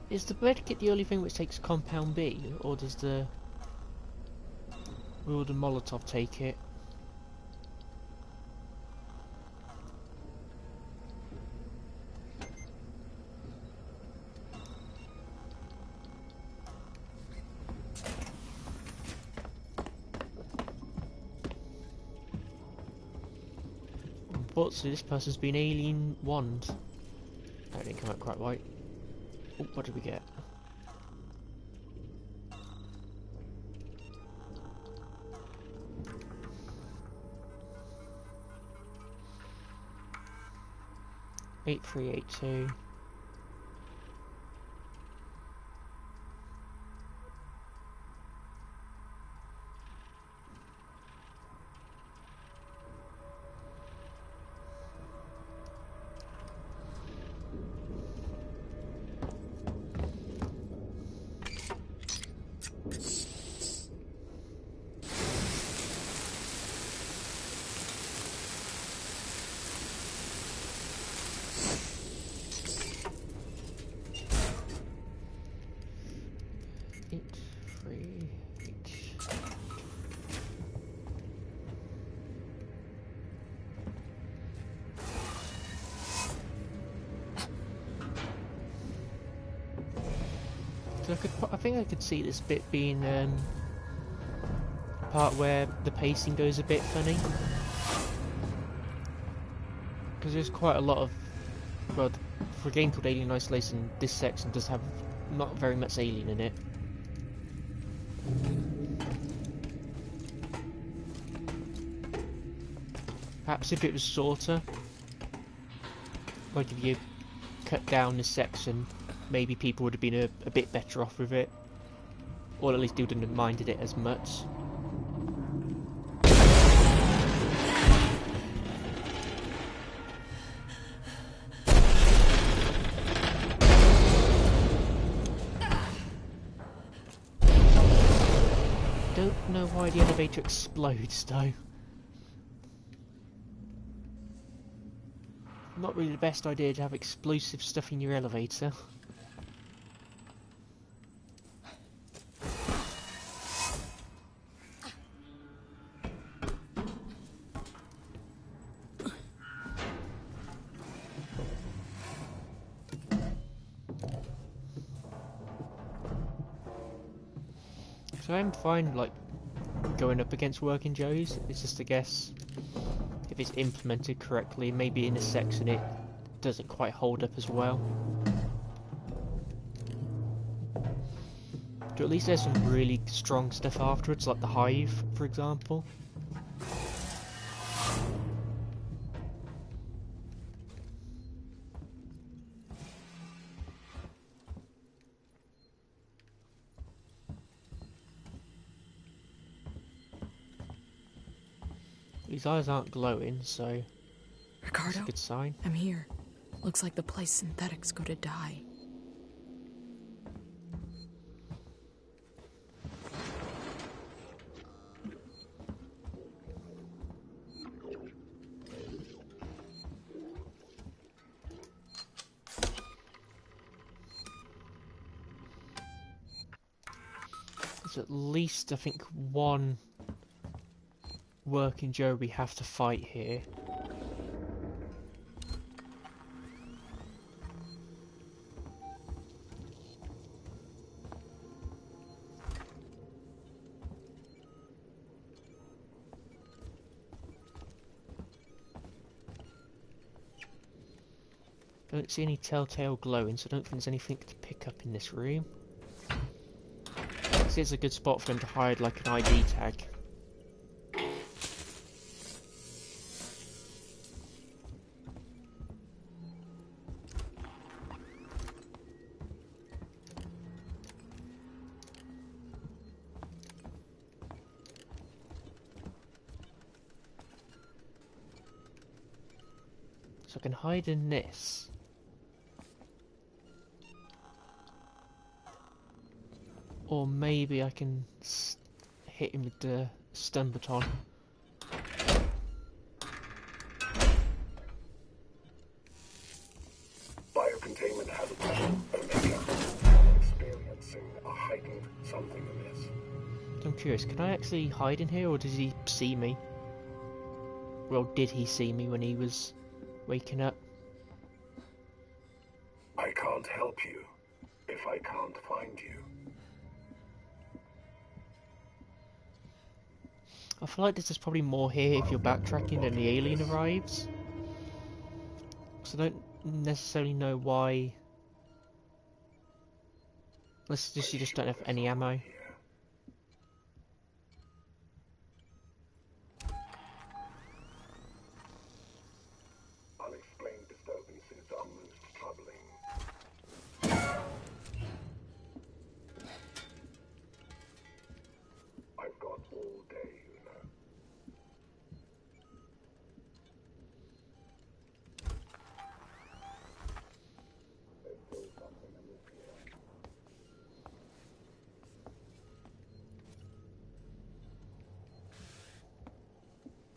Is the medkit the only thing which takes Compound B, or does the Will the Molotov take it? Unfortunately, this person's been alien wand. That didn't come out quite right. Oh, what did we get? $8382. So I think I could see this bit being part where the pacing goes a bit funny, because there's quite a lot of, well, for a game called Alien Isolation, this section does have not very much alien in it. Perhaps if it was shorter, like if you cut down this section, maybe people would have been a bit better off with it, or at least they wouldn't have minded it as much. Don't know why the elevator explodes though. Not really the best idea to have explosive stuff in your elevator. So I'm fine, like, going up against working Joes. It's just, I guess, if it's implemented correctly, maybe in a section it doesn't quite hold up as well. But at least there's some really strong stuff afterwards, like the hive, for example. These eyes aren't glowing, so Ricardo, that's a good sign. I'm here. Looks like the place synthetics go to die. There's at least, I think, one working Joe we have to fight here. Don't see any telltale glowing, so I don't think there's anything to pick up in this room. This is a good spot for them to hide like an ID tag. So I can hide in this. Or maybe I can hit him with the stun baton. Biocontainment habitat, Omega. I'm experiencing a heightened something amiss. I'm curious, can I actually hide in here, or does he see me? Well, did he see me when he was waking up? I can't help you if I can't find you. I feel like there's probably more here if you're backtracking than the alien arrives. So I don't necessarily know why. Unless you just don't have any ammo. Unexplained disturbances are most troubling. I've got all day, you know. There's still something amiss here.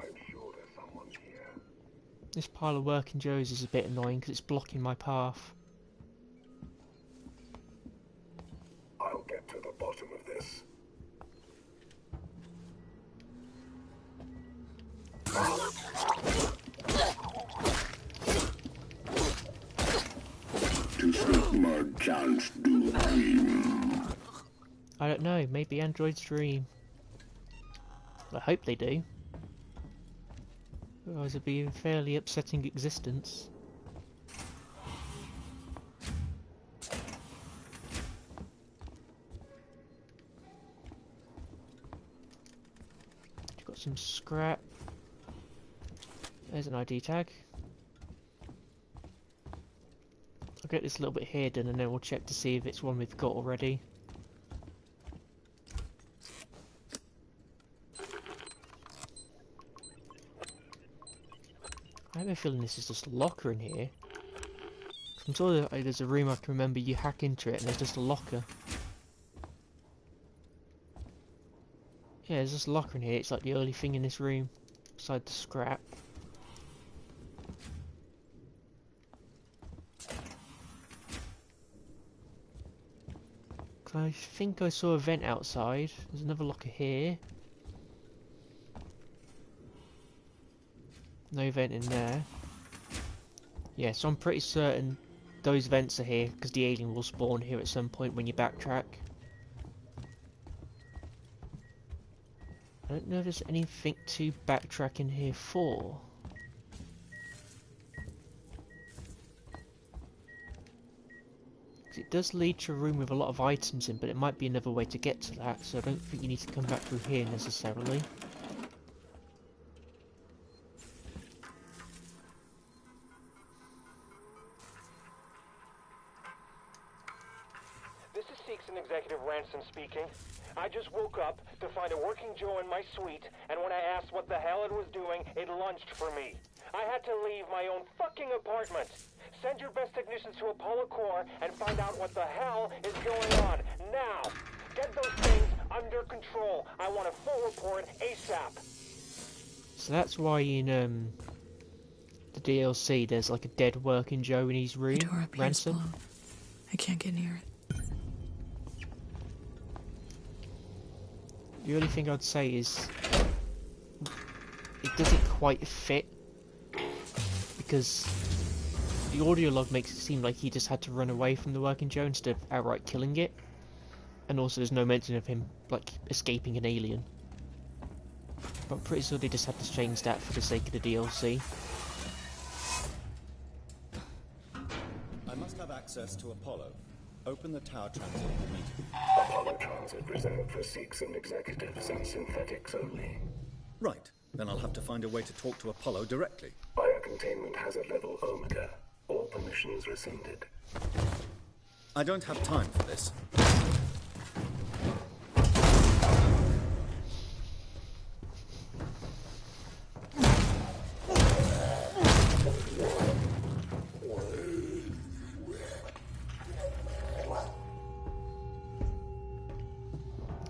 I'm sure there's someone here. This pile of working Joes is a bit annoying because it's blocking my path. I'll get to the bottom of this. To speak more chance do dream. I don't know, maybe androids dream. I hope they do. Otherwise it'd be a fairly upsetting existence. Got some scrap. There's an ID tag. I'll get this a little bit hidden and then we'll check to see if it's one we've got already. I have a feeling this is just a locker in here. I'm sure that there's a room I can remember you hack into it and there's just a locker. Yeah, there's just a locker in here. It's like the only thing in this room beside the scrap. I think I saw a vent outside. There's another locker here. No vent in there. Yeah, so I'm pretty certain those vents are here because the alien will spawn here at some point when you backtrack. I don't know if there's anything to backtrack in here for. It does lead to a room with a lot of items in, but it might be another way to get to that, so I don't think you need to come back through here necessarily. This is Seegson Executive Ransom speaking. I just woke up to find a working Joe in my suite, and when I asked what the hell it was doing, it lunged for me. I had to leave my own fucking apartment. Send your best technicians to Apollo Core and find out what the hell is going on. Now! Get those things under control. I want a full report ASAP. So that's why in the DLC there's like a dead working Joe in his room. The door appears Ransom. below. I can't get near it. The only thing I'd say is it doesn't quite fit because the audio log makes it seem like he just had to run away from the working Joe instead of outright killing it. And also there's no mention of him like escaping an alien. But I'm pretty sure they just had to change that for the sake of the DLC. I must have access to Apollo. Open the tower transit immediately. Apollo transit reserved for Seegson executives and synthetics only. Right. Then I'll have to find a way to talk to Apollo directly. Biocontainment hazard level Omega. All permissions rescinded. I don't have time for this.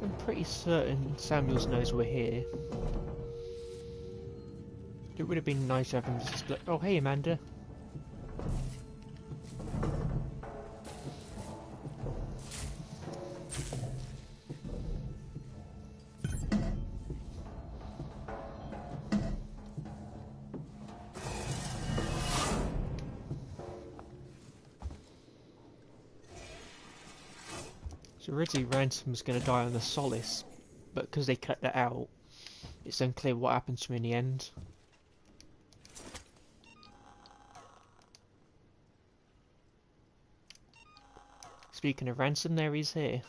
I'm pretty certain Samuels knows we're here. It would have been nice to have him just like, oh hey Amanda. So originally Ransom was going to die on the Solace, but because they cut that out, it's unclear what happens to him in the end. Speaking of Ransom, there he's here.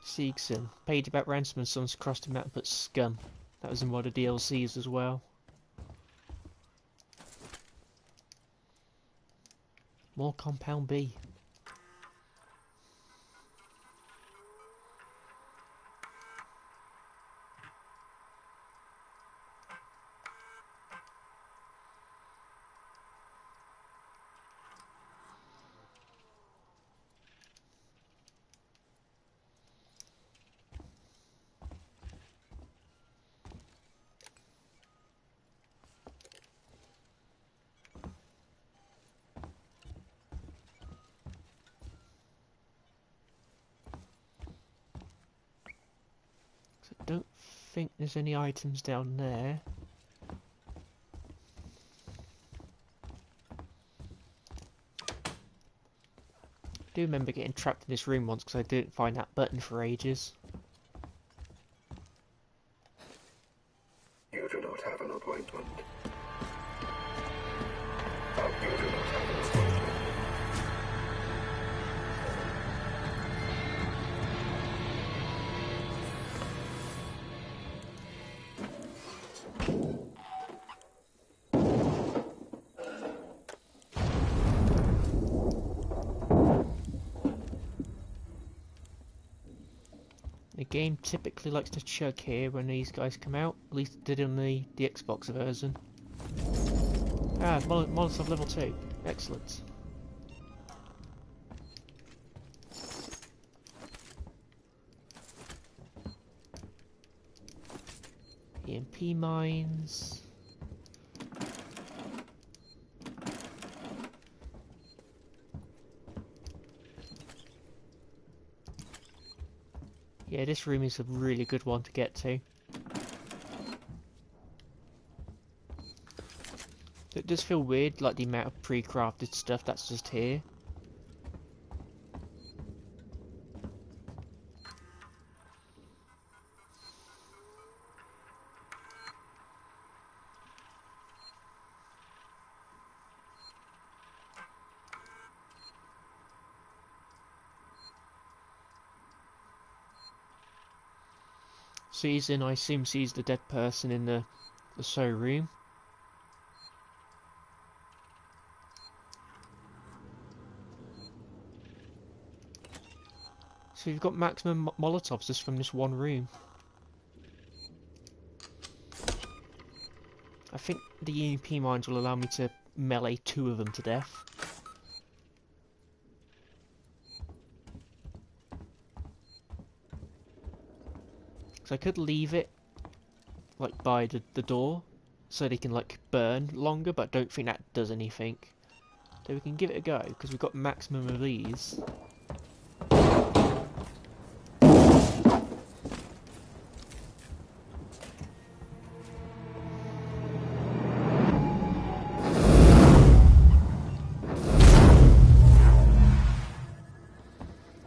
Seegson. Page about Ransom and Sons crossed him out and put scum. That was in one of the DLCs as well. More Compound B. I don't think there's any items down there. do remember getting trapped in this room once because I didn't find that button for ages. You do not have an appointment. You do not have an appointment. The game typically likes to chug here when these guys come out. At least it did in the Xbox version. Ah, Molotov level 2. Excellent. EMP mines. Yeah, this room is a really good one to get to. It does feel weird, like the amount of pre-crafted stuff that's just here. Season, I assume, sees the dead person in the show room. So you've got maximum Molotovs just from this one room. I think the EMP mines will allow me to melee 2 of them to death. So I could leave it like by the door so they can like burn longer, but I don't think that does anything. So we can give it a go because we've got maximum of these.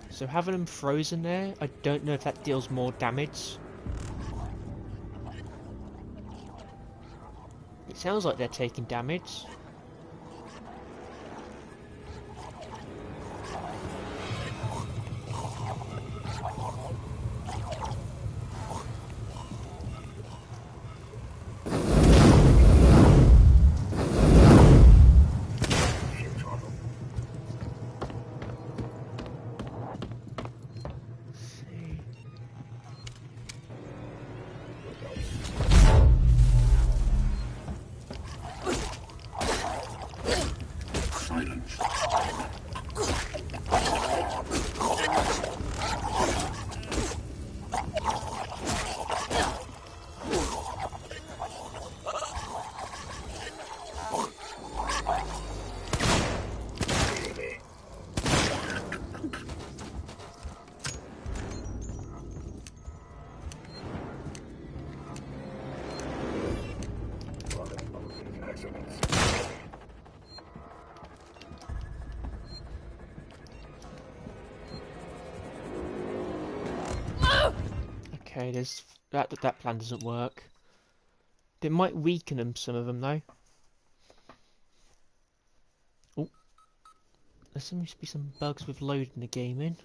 So having them frozen there, I don't know if that deals more damage. It sounds like they're taking damage. Okay, there's that plan doesn't work. It might weaken them, some of them though. Oh, there seems to be some bugs with loading the game in.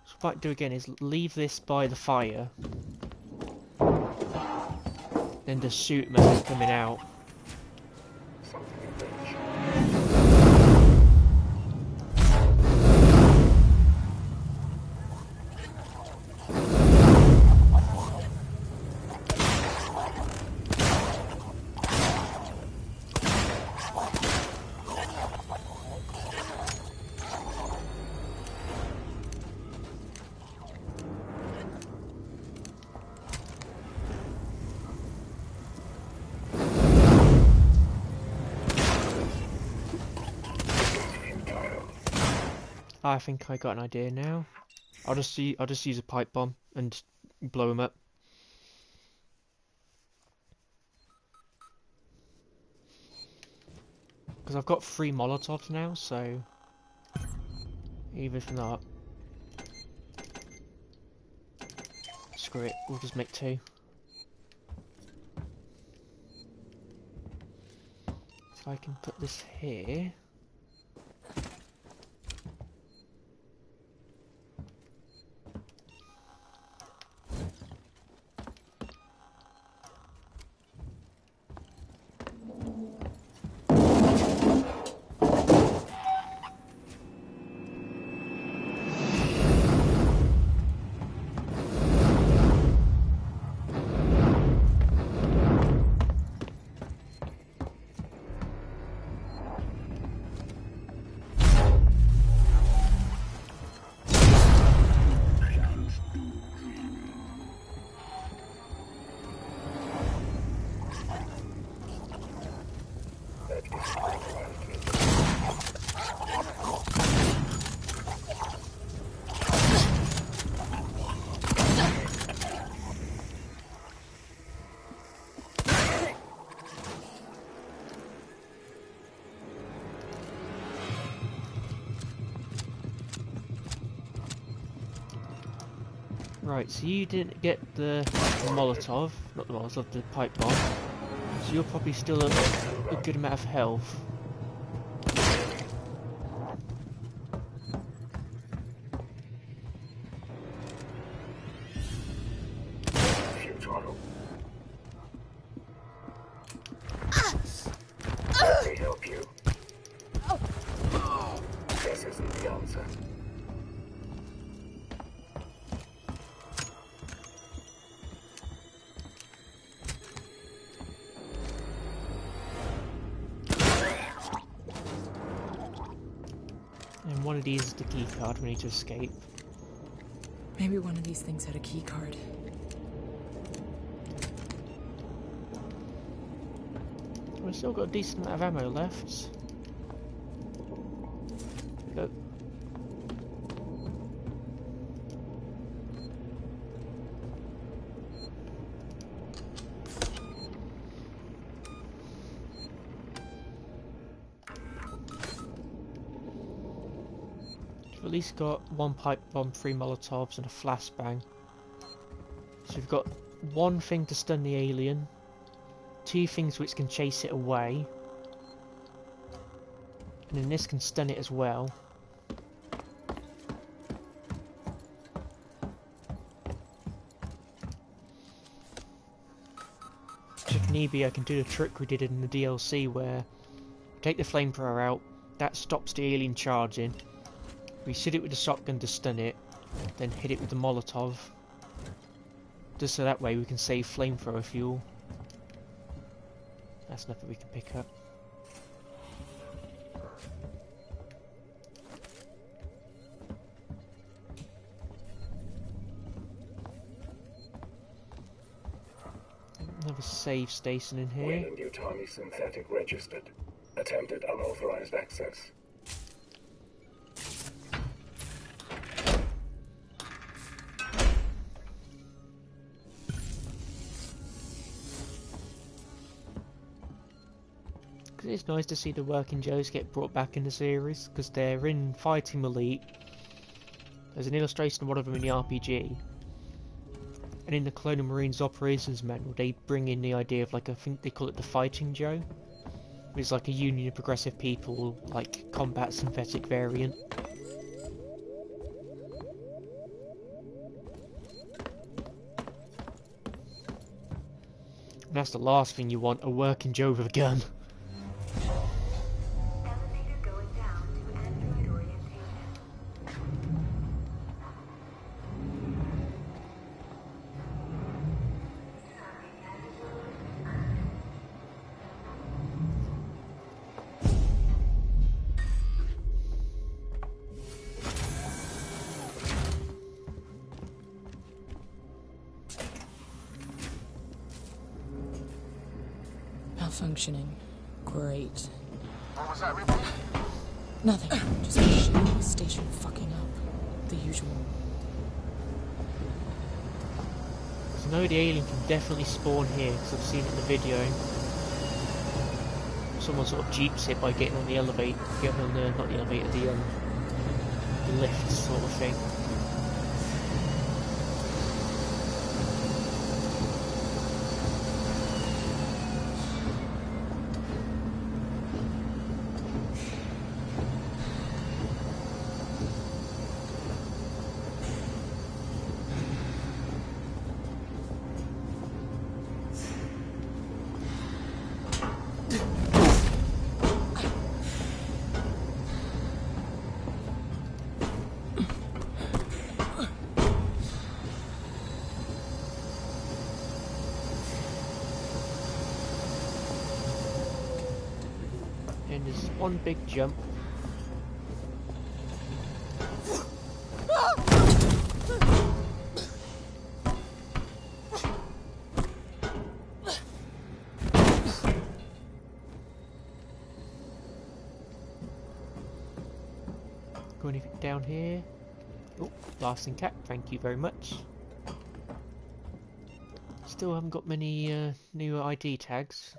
So what I do again is leave this by the fire, then just shoot them as they're coming out. I think I got an idea now. I'll just use a pipe bomb and blow them up. Because I've got 3 Molotovs now, so even if not, screw it, we'll just make 2. If I can put this here. Right, so you didn't get the Molotov, not the Molotov, the pipe bomb. So you're probably still a good amount of health. Let me help you. This isn't the answer. And one of these is the key card we need to escape. Maybe one of these things had a key card. We've still got a decent amount of ammo left. Go. We've at least got 1 pipe bomb, 3 Molotovs, and a flashbang. So we've got 1 thing to stun the alien, 2 things which can chase it away, and then this can stun it as well. If need be, I can do the trick we did in the DLC where take the flamethrower out, that stops the alien charging. We shoot it with the shotgun to stun it, then hit it with the Molotov. Just so that way we can save flamethrower fuel. That's nothing we can pick up. Another save station in here. Wayland-Yutani synthetic registered. Attempted unauthorized access. It's nice to see the working Joes get brought back in the series, because they're in Fighting Elite. There's an illustration of one of them in the RPG. And in the Colonial Marines Operations Manual, they bring in the idea of, like, I think they call it the Fighting Joe. It's like a union of progressive people, like, combat synthetic variant. And that's the last thing you want, a working Joe with a gun. Malfunctioning. Great. What was that, Ripley? Nothing. Just a shit station fucking up. The usual. So I know the alien can definitely spawn here, because I've seen it in the video. someone sort of jeeps it by getting on the elevator, getting on the, not the elevator, the lift sort of thing. And there's one big jump. Got anything down here? Oh, blasting cap, thank you very much. Still haven't got many new ID tags.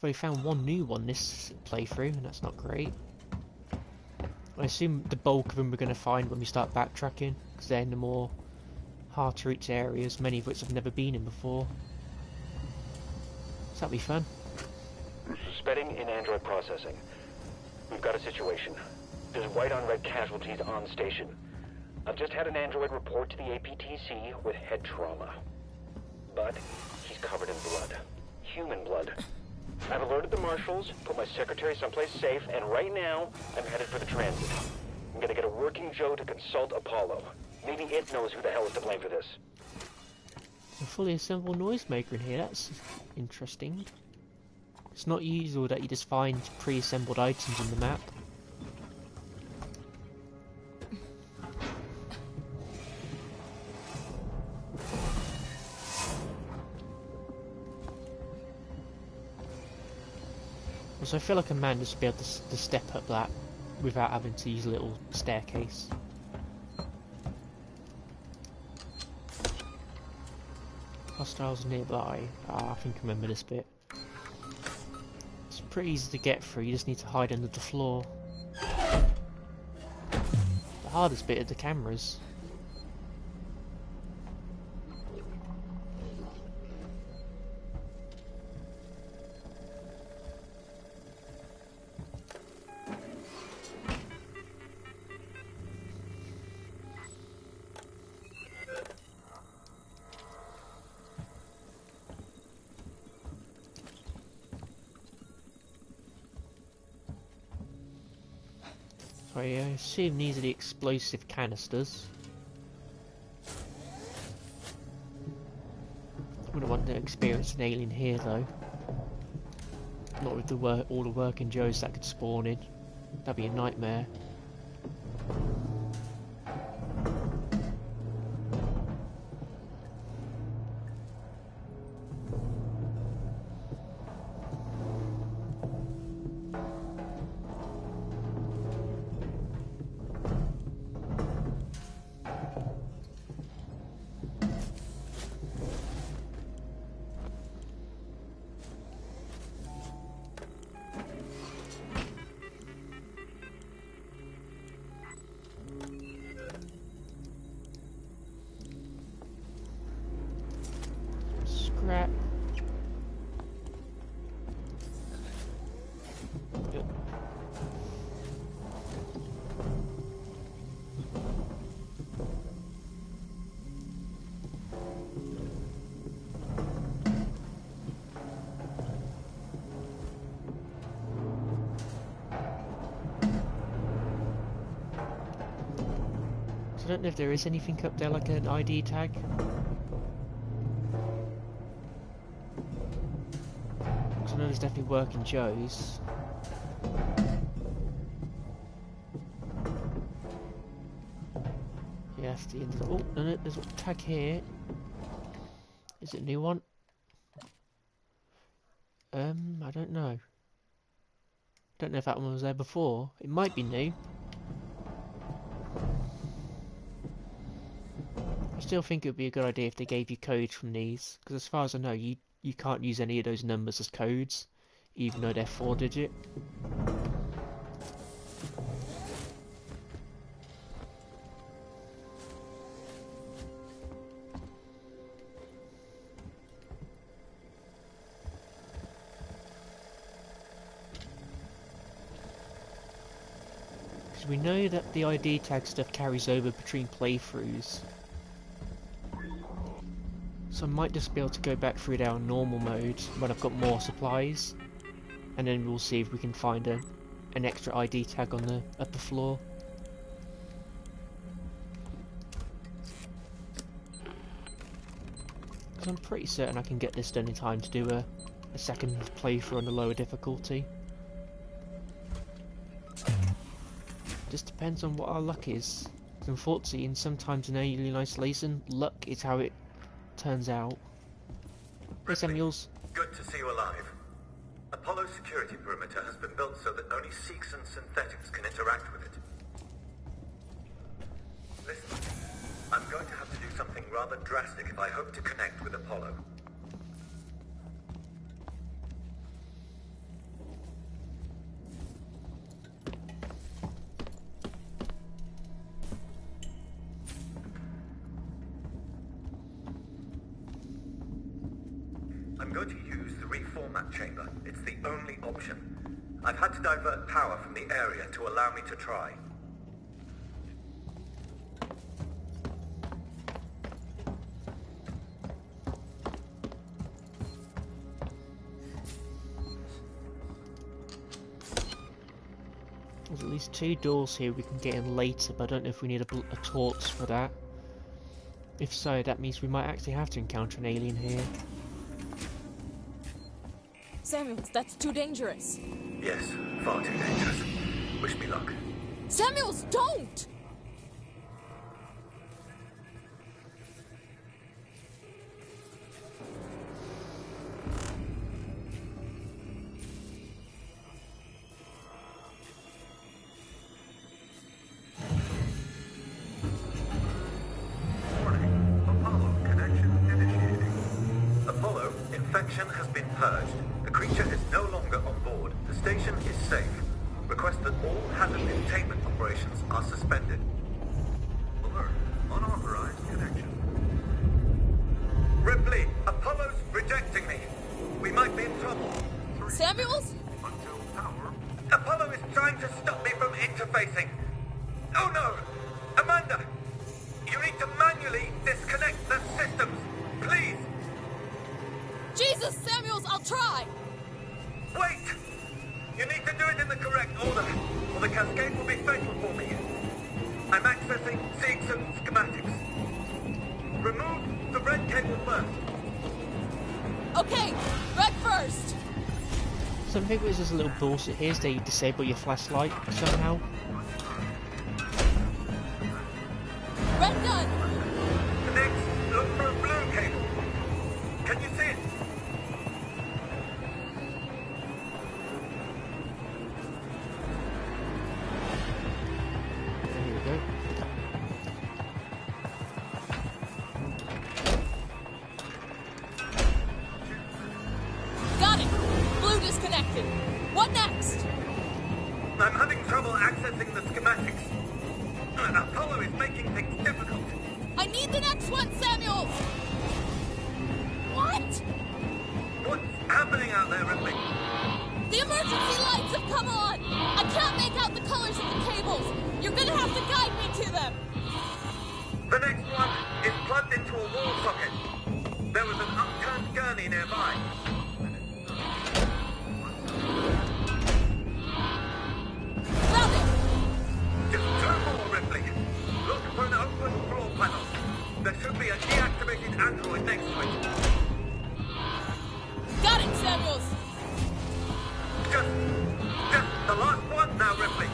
I've only found one new one this playthrough, and that's not great. I assume the bulk of them we're going to find when we start backtracking, because they're in the more hard to reach areas, many of which I've never been in before. So that'll be fun. Suspending in android processing. We've got a situation. There's white on red casualties on station. I've just had an android report to the APTC with head trauma. But he's covered in blood. Human blood. I've alerted the marshals, put my secretary someplace safe, and right now, I'm headed for the transit. I'm gonna get a working Joe to consult Apollo. Maybe it knows who the hell is to blame for this. A fully assembled noisemaker in here, that's interesting. It's not usual that you just find pre-assembled items in the map. So I feel like a man just be able to step up that without having to use a little staircase. Hostiles nearby. Ah, I think I remember this bit. It's pretty easy to get through, you just need to hide under the floor. The hardest bit are the cameras. So I assume these are the explosive canisters. Wouldn't want to experience an alien here though. Not with the all the working Joes that could spawn in. That'd be a nightmare. Scrap. Yep. So I don't know if there is anything up there like an ID tag. I know there's definitely working Joes. Yeah, that's the end of the... Oh, no, there's a tag here. Is it a new one? I don't know. Don't know if that one was there before. It might be new. I still think it would be a good idea if they gave you codes from these, because as far as I know, you can't use any of those numbers as codes. even though they're 4-digit. We know that the ID tag stuff carries over between playthroughs, so I might just be able to go back through there on normal mode when I've got more supplies, and then we'll see if we can find an extra ID tag on the upper floor. So I'm pretty certain I can get this done in time to do a second playthrough on the lower difficulty. Just depends on what our luck is. Unfortunately, and sometimes in Alien Isolation, luck is how it turns out. Hey Samuels. Good to see you alive. Apollo's security perimeter has been built so that only Seeks and synthetics can interact with it. Listen, I'm going to have to do something rather drastic if I hope to connect with Apollo. I'm going to use the reformat chamber. It's the only option. I've had to divert power from the area to allow me to try. There's at least 2 doors here we can get in later, but I don't know if we need a torch for that. If so, that means we might actually have to encounter an alien here. Samuels, that's too dangerous. Yes, far too dangerous. Wish me luck. Samuels, don't! Warning. Apollo connection initiating. Apollo, infection has been purged. The creature is no longer on board. The station is safe. Request that all hazard containment operations are suspended. Alert. Unauthorized connection. Ripley, Apollo's rejecting me. We might be in trouble. Samuels? Until power. Apollo is trying to stop me from interfacing. Oh no! Amanda! You need to manually disconnect the systems. Please! Jesus, Samuels, I'll try! Wait! You need to do it in the correct order, or the cascade will be fatal for me. I'm accessing Seeks and schematics. Remove the red cable first. Okay, red first! Something which is a little bullshit here is that you disable your flashlight somehow. Red done! Next, look for a blue cable. Can you see it? Here we go. Got it! Blue disconnected. What next? I'm having trouble accessing the schematics. Apollo is making things difficult. I need the next one, Samuel! What? What's happening out there, Ripley? The emergency lights have come on! I can't make out the colors of the cables. You're gonna have to guide me to them. The next one is plugged into a wall socket. There was an upturned gurney nearby. Found it! Just 2 more, Ripley. Look for an open floor panel. There should be a deactivated android next to it. Got it, Samuels! Just the last one now, Ripley.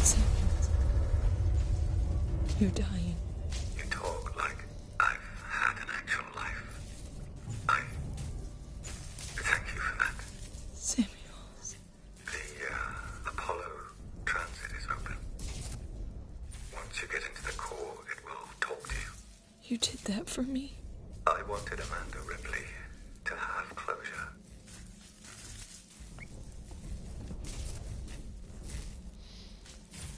Samuels. You're dying. You talk like I've had an actual You did that for me? I wanted Amanda Ripley to have closure.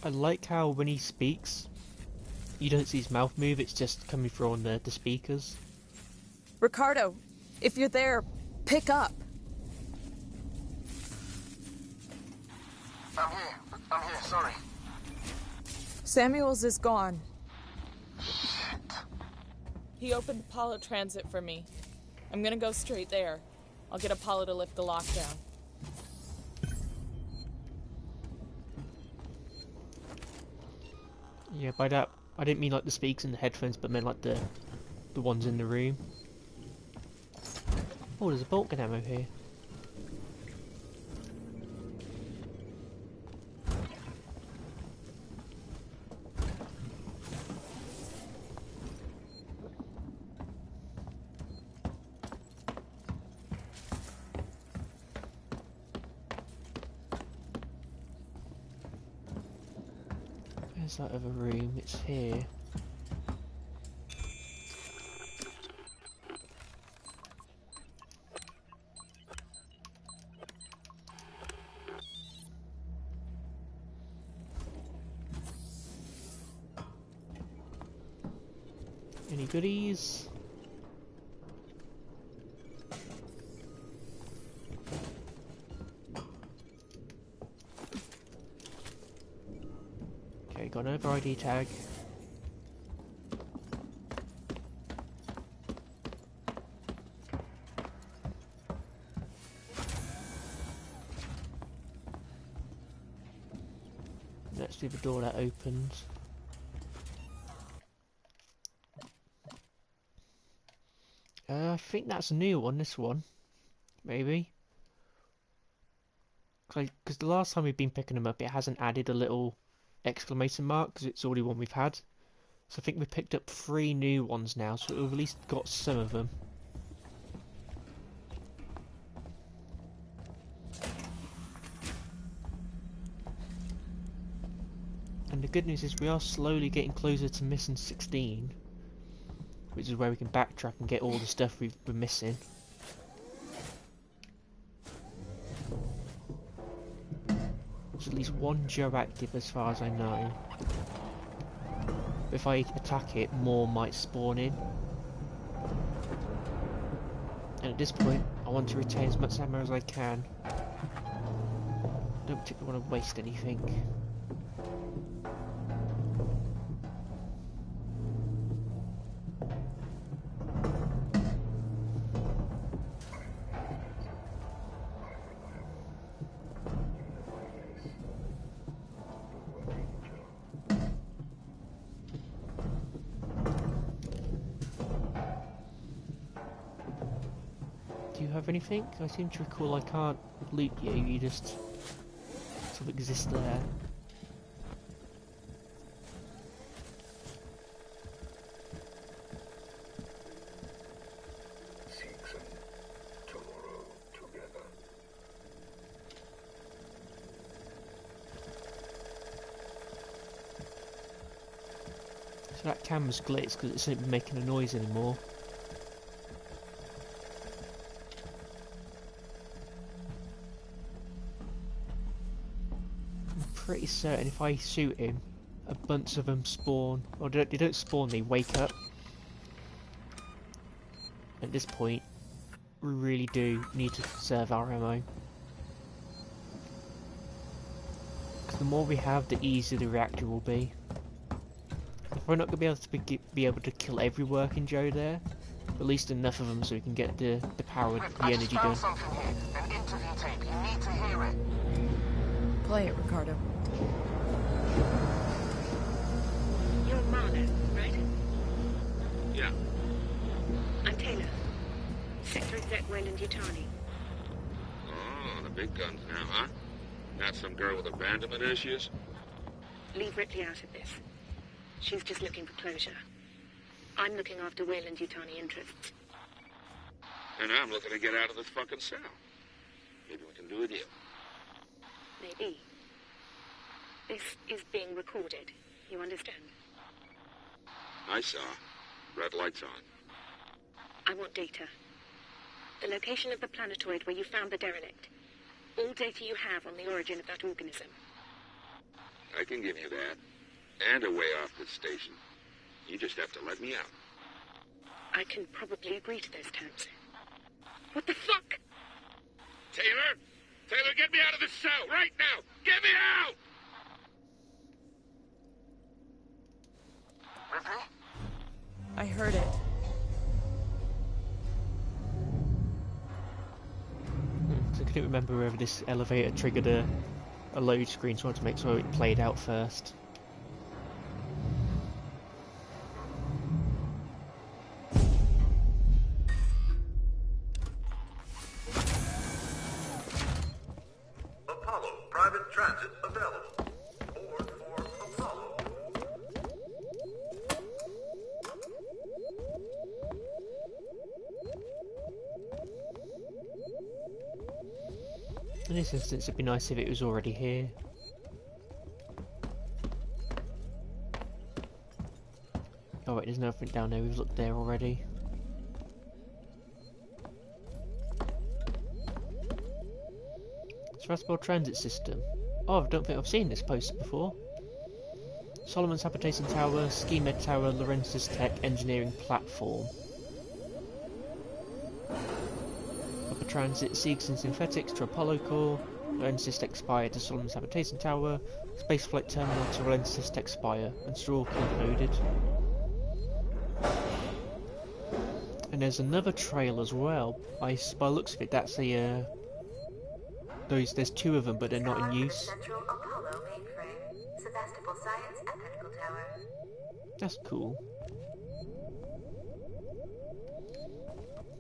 I like how when he speaks, you don't see his mouth move, it's just coming through on the speakers. Ricardo, if you're there, pick up. I'm here, sorry. Samuels is gone. Shit. He opened Apollo Transit for me. I'm gonna go straight there. I'll get Apollo to lift the lockdown. Yeah, by that, I didn't mean like the speakers and the headphones, but meant like the ones in the room. Oh, there's a Vulcan ammo here. Where's that other room? It's here. Any goodies? Okay, got another ID tag. Let's do the door that opens. I think that's a new one, this one. Maybe. Because the last time we've been picking them up, it hasn't added a little exclamation mark, because it's already one we've had. So I think we've picked up 3 new ones now, so we've at least got some of them. And the good news is we are slowly getting closer to mission 16. Which is where we can backtrack and get all the stuff we're missing. There's at least one Joe active as far as I know. If I attack it, more might spawn in. And at this point, I want to retain as much ammo as I can. Don't particularly want to waste anything. Do you have anything? I seem to recall I can't loot you, you just sort of exist there. Seeks and tomorrow together. So that camera's glitched because it's not making a noise anymore. Pretty certain if I shoot him, a bunch of them spawn, or they don't spawn, they wake up. At this point, we really do need to conserve our ammo. Because the more we have, the easier the reactor will be. If we're not going to be able to kill every working Joe there, at least enough of them so we can get the power, the energy done. I just found something here, an interview tape. You need to hear it. Play it, Ricardo. You're Marlowe, right? Yeah. I'm Taylor. Sector Exec Wayland Yutani. Oh, the big guns now, huh? Not some girl with abandonment issues? Leave Ripley out of this. She's just looking for closure. I'm looking after Wayland Yutani interests. And I'm looking to get out of this fucking cell. Maybe we can do a deal. Maybe. This is being recorded. You understand? I saw. Red light's on. I want data. The location of the planetoid where you found the derelict. All data you have on the origin of that organism. I can give you that. And a way off this station. You just have to let me out. I can probably agree to those terms. What the fuck? Taylor! Taylor, get me out of this cell right now! Get me out! Ripley? I heard it. So I couldn't remember whether this elevator triggered a load screen, so I wanted to make sure it played out first. Apollo private transit available. Board for Apollo. In this instance, it'd be nice if it was already here. Oh wait, there's nothing down there, we've looked there already. Transport transit system. Oh, I don't think I've seen this poster before. Solomon's Habitation Tower, Ski Med Tower, Lorenz's Tech Engineering Platform. Upper Transit, Siegs and Synthetics to Apollo Core, Lorenz's Tech Spire to Solomon's Habitation Tower, Spaceflight Terminal to Lorenz's Tech Spire, and Straw concluded. And there's another trail as well. By the looks of it, that's a there's two of them, but they're not in use. Central Apollo mainframe, Sebastopol Science and Medical Tower. That's cool.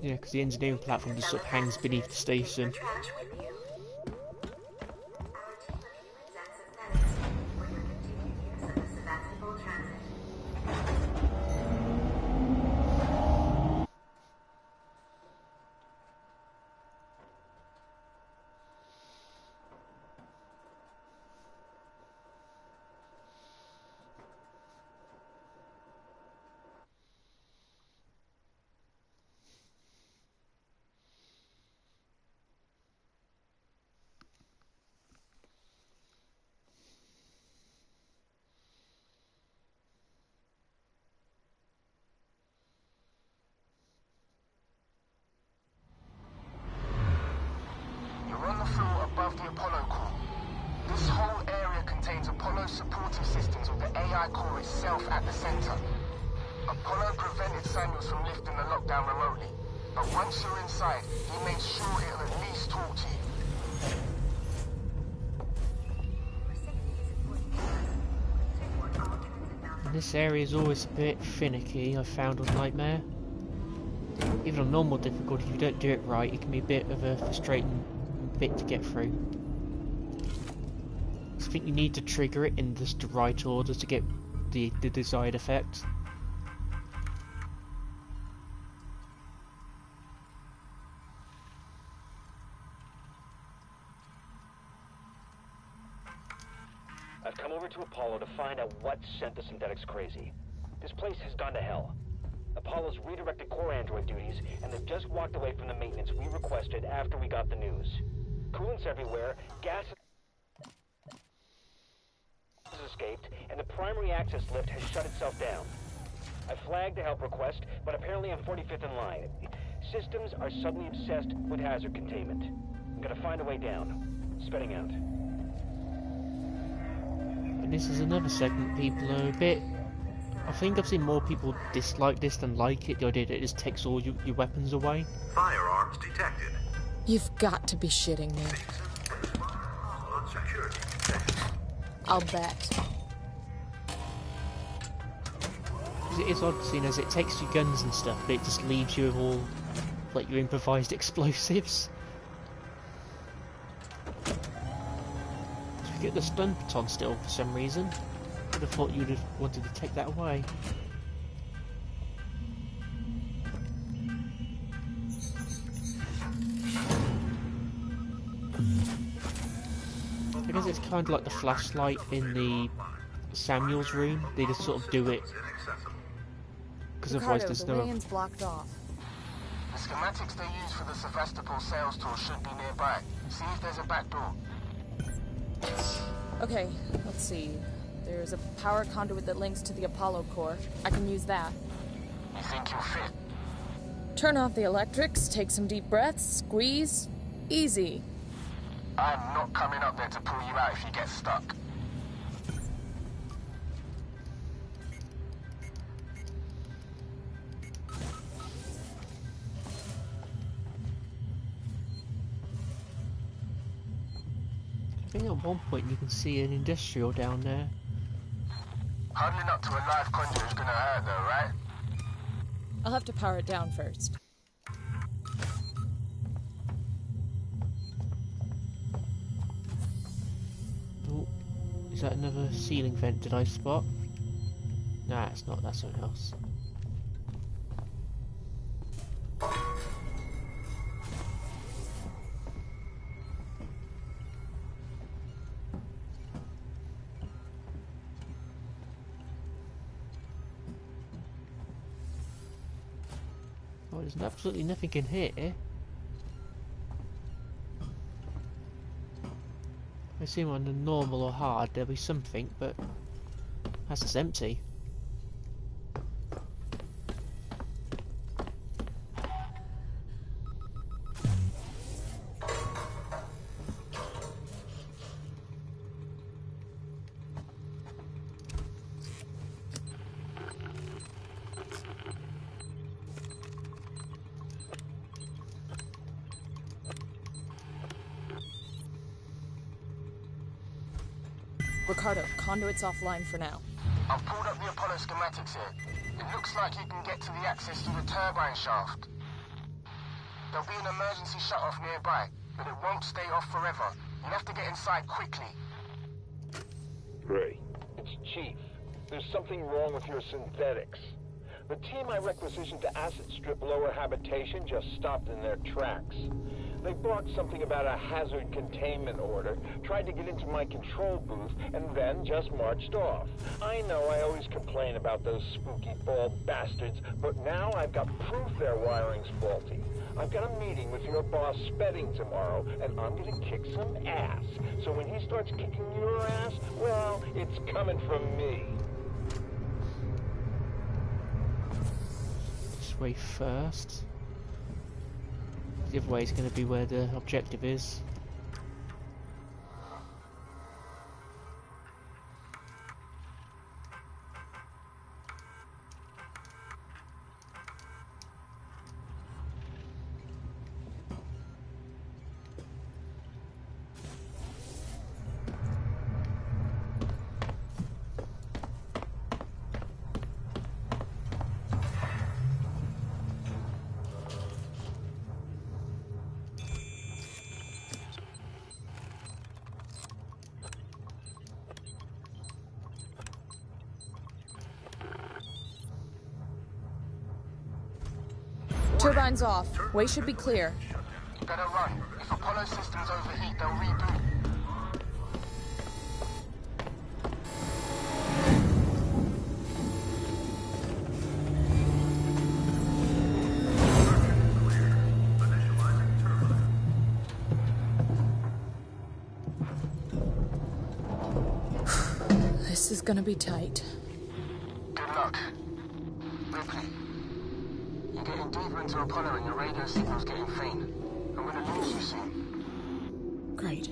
Yeah, because the engineering platform just sort of hangs beneath the station. Trash with you. Our team of humans and synthetics for your continued use of the Sebastopol transit. You're on the floor above the Apollo core. This whole area contains Apollo supporting systems with the AI core itself at the center. Apollo prevented Samuels from lifting the lockdown remotely, but once you're inside, he made sure it'll at least talk to you. And this area is always a bit finicky, I've found on Nightmare. Even on normal difficulty, if you don't do it right, it can be a bit of a frustrating bit to get through. I think you need to trigger it in just the right order to get the desired effect. I've come over to Apollo to find out what sent the synthetics crazy. This place has gone to hell. Apollo's redirected core android duties, and they've just walked away from the maintenance we requested after we got the news. Coolant's everywhere, gas has escaped, and the primary access lift has shut itself down. I flagged the help request, but apparently I'm 45th in line. Systems are suddenly obsessed with hazard containment. I'm gonna find a way down. Spitting out. And this is another segment people are a bit... I think I've seen more people dislike this than like it, the idea that it just takes all your weapons away. Firearms detected. You've got to be shitting me. I'll bet. It is odd seeing as it takes your guns and stuff, but it just leaves you with all, like, your improvised explosives. You get the stun baton still for some reason. I'd have thought you'd have wanted to take that away. I guess it's kind of like the flashlight in the Samuel's room. They just sort of do it because otherwise Ricardo, there's the no... way-in's blocked off. The schematics they use for the Sevastopol sales tour should be nearby. See if there's a back door. Okay, let's see. There's a power conduit that links to the Apollo core. I can use that. You think you'll fit? Turn off the electrics, take some deep breaths, squeeze. Easy. I'm not coming up there to pull you out if you get stuck. I think at one point you can see an industrial down there. Huddling up to a live conduit is gonna hurt though, right? I'll have to power it down first. Oh, is that another ceiling vent did I spot? Nah, it's not, that's something else. Oh, there's absolutely nothing in here. I assume on the normal or hard there'll be something, but that's just empty. Ricardo, conduit's offline for now. I've pulled up the Apollo schematics here. It looks like you can get to the access through the turbine shaft. There'll be an emergency shut-off nearby, but it won't stay off forever. You'll have to get inside quickly. Ray, it's Chief. There's something wrong with your synthetics. The team I requisitioned to acid strip lower habitation just stopped in their tracks. They blocked something about a hazard containment order, tried to get into my control booth, and then just marched off. I know I always complain about those spooky bald bastards, but now I've got proof their wiring's faulty. I've got a meeting with your boss Spedding tomorrow, and I'm gonna kick some ass. So when he starts kicking your ass, well, it's coming from me. This way first. The other way is going to be where the objective is. Turbine's off. Way should be clear. Better run. If Apollo systems overheat, they'll reboot. This is gonna be tight. Good luck. Ripley, you're getting deeper into Apollo and your radio signal's getting faint. I'm gonna lose you soon. Great.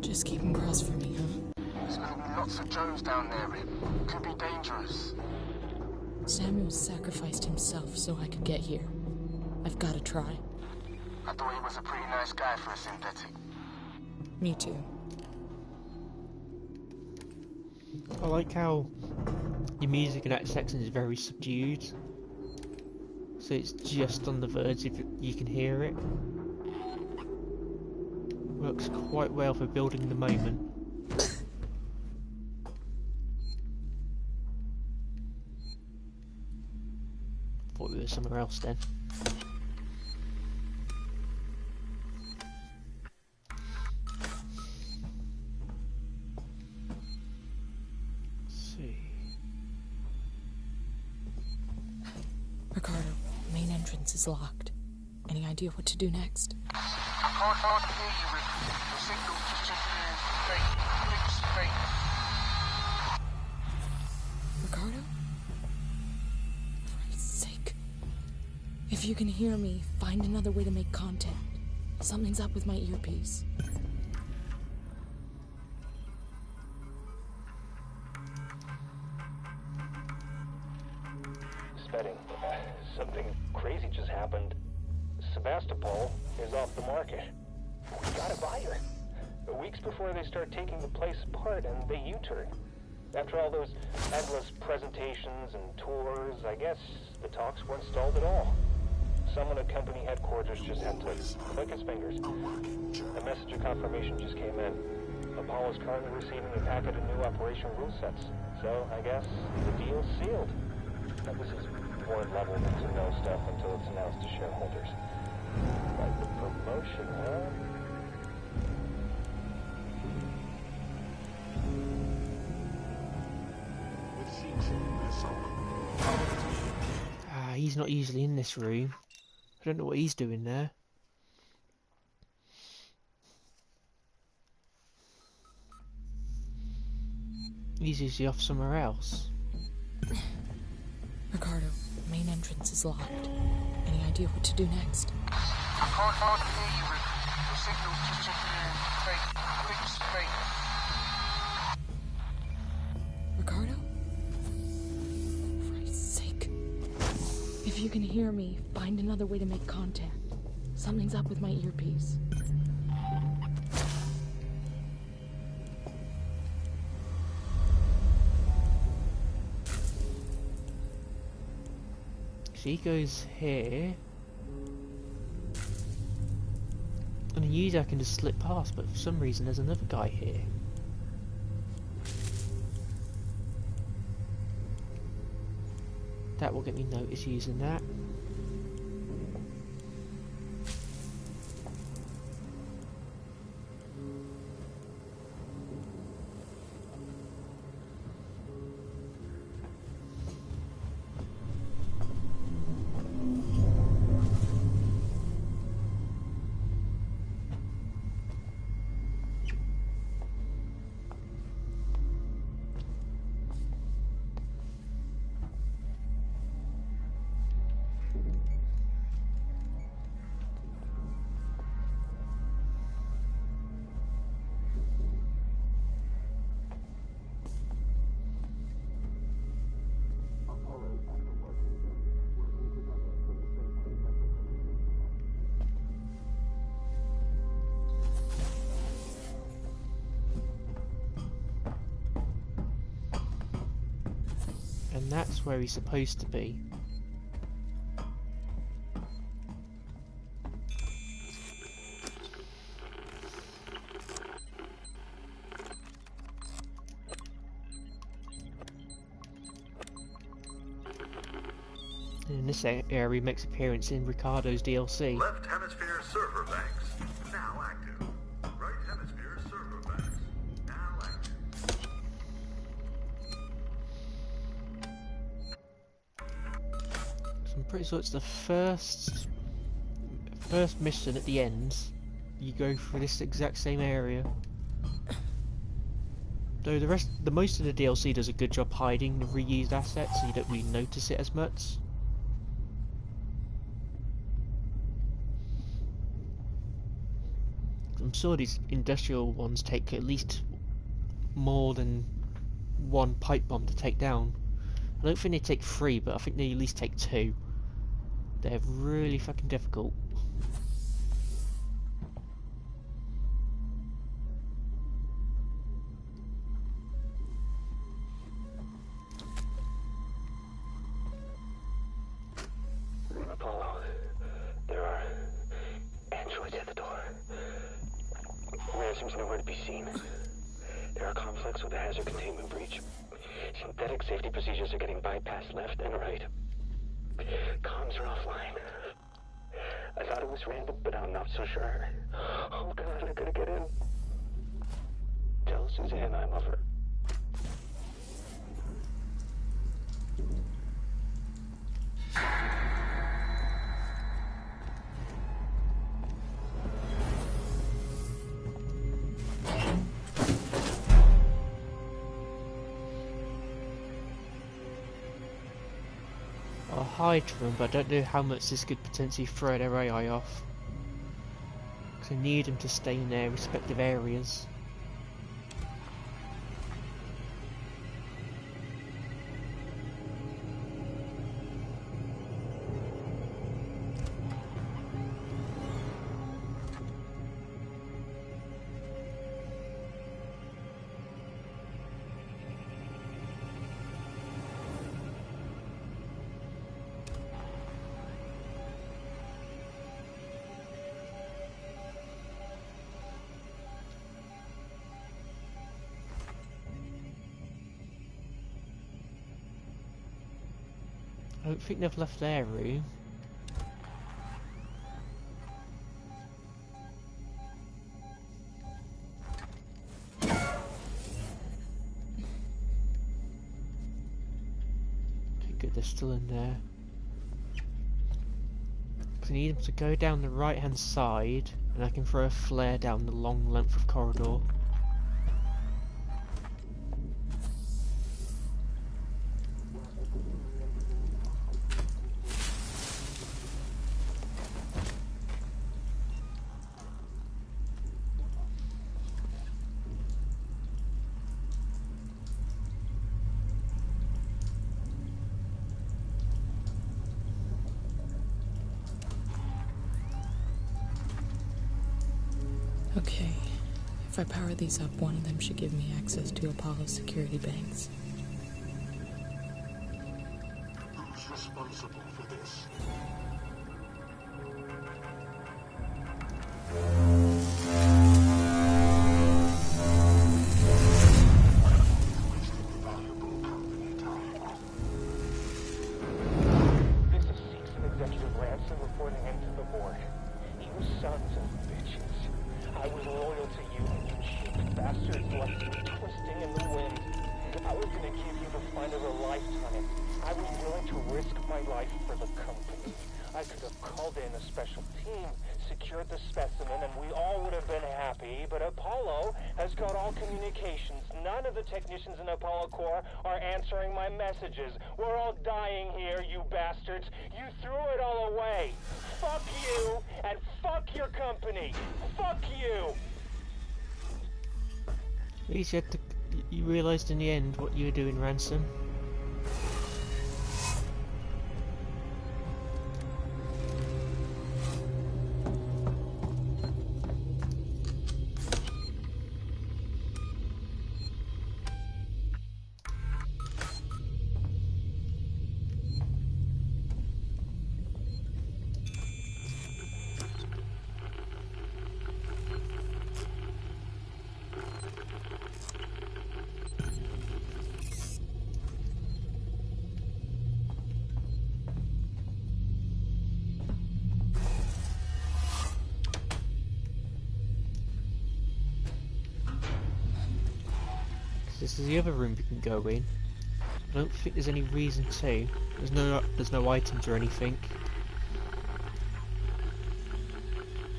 Just keep 'em crossed for me, huh? There's gonna be lots of Joes down there, Rip. Could be dangerous. Samuel sacrificed himself so I could get here. I've gotta try. I thought he was a pretty nice guy for a synthetic. Me too. I like how your music in that section is very subdued. So it's just on the verge if you can hear it. Works quite well for building the moment. Thought we were somewhere else then. Let's see. Ricardo, main entrance is locked. Any idea what to do next? I can't hardly hear you, Ripley. The signal's just faint. Ricardo? For Christ's sake. If you can hear me, find another way to make contact. Something's up with my earpiece. Spedding. Something crazy just happened. Sebastopol is off the market. We gotta buy her. Weeks before they start taking the place apart and they U-turn. After all those endless presentations and tours, I guess the talks weren't stalled at all. Someone at company headquarters just had to click his fingers. A message of confirmation just came in. Apollo's currently receiving a packet of new operation rule sets. So, I guess the deal's sealed. Now, this is board level to know stuff until it's announced to shareholders. Like the promotion, huh? He's not usually in this room. I don't know what he's doing there. He's usually off somewhere else. Ricardo, main entrance is locked. Any idea what to do next? I can't hardly hear you, Ripley. The signal's just faint. Ricardo? For Christ's sake. If you can hear me, find another way to make contact. Something's up with my earpiece. She goes here. And usually I can just slip past, but for some reason there's another guy here. That will get me noticed using that. And that's where he's supposed to be. And in this area he makes appearance in Ricardo's DLC. Left hemisphere server banks now active. Right hemisphere server banks now active. So I'm pretty sure it's the first mission at the end. You go through this exact same area. Though the most of the DLC does a good job hiding the reused assets, so you don't really notice it as much. I'm sure these industrial ones take at least more than one pipe bomb to take down. I don't think they take 3, but I think they at least take 2. They're really fucking difficult. Apollo, there are androids at the door. Ransom's nowhere to be seen. There are conflicts with the hazard containment breach. Synthetic safety procedures are getting bypassed left and right. Comms are offline. I thought it was random, but I'm not so sure. Oh god, I gotta get in. Tell Suzanne I love her. I'll hide from them, but I don't know how much this could potentially throw their AI off. Because I need them to stay in their respective areas. I don't think they've left their room. Okay, good, they're still in there. I need them to go down the right hand side, and I can throw a flare down the long length of corridor. Okay. If I power these up, one of them should give me access to Apollo's security banks. Who's responsible for this? This is Seeks and Executive Ransom reporting into the board. You sons of bitches. I was loyal to you, and you cheap bastards left me twisting in the wind. I was gonna give you the find of a lifetime. I was willing to risk my life for the company. I could have called in a special team, secured the specimen, and we all would have been happy, but Apollo has got all communications. None of the technicians in Apollo Corps are answering my messages. We're all dying here, you bastards. You threw it all away. Fuck you, and fuck your company. Fuck you. At least you realised in the end what you were doing, Ransom. This is the other room we can go in. I don't think there's any reason to. There's no items or anything.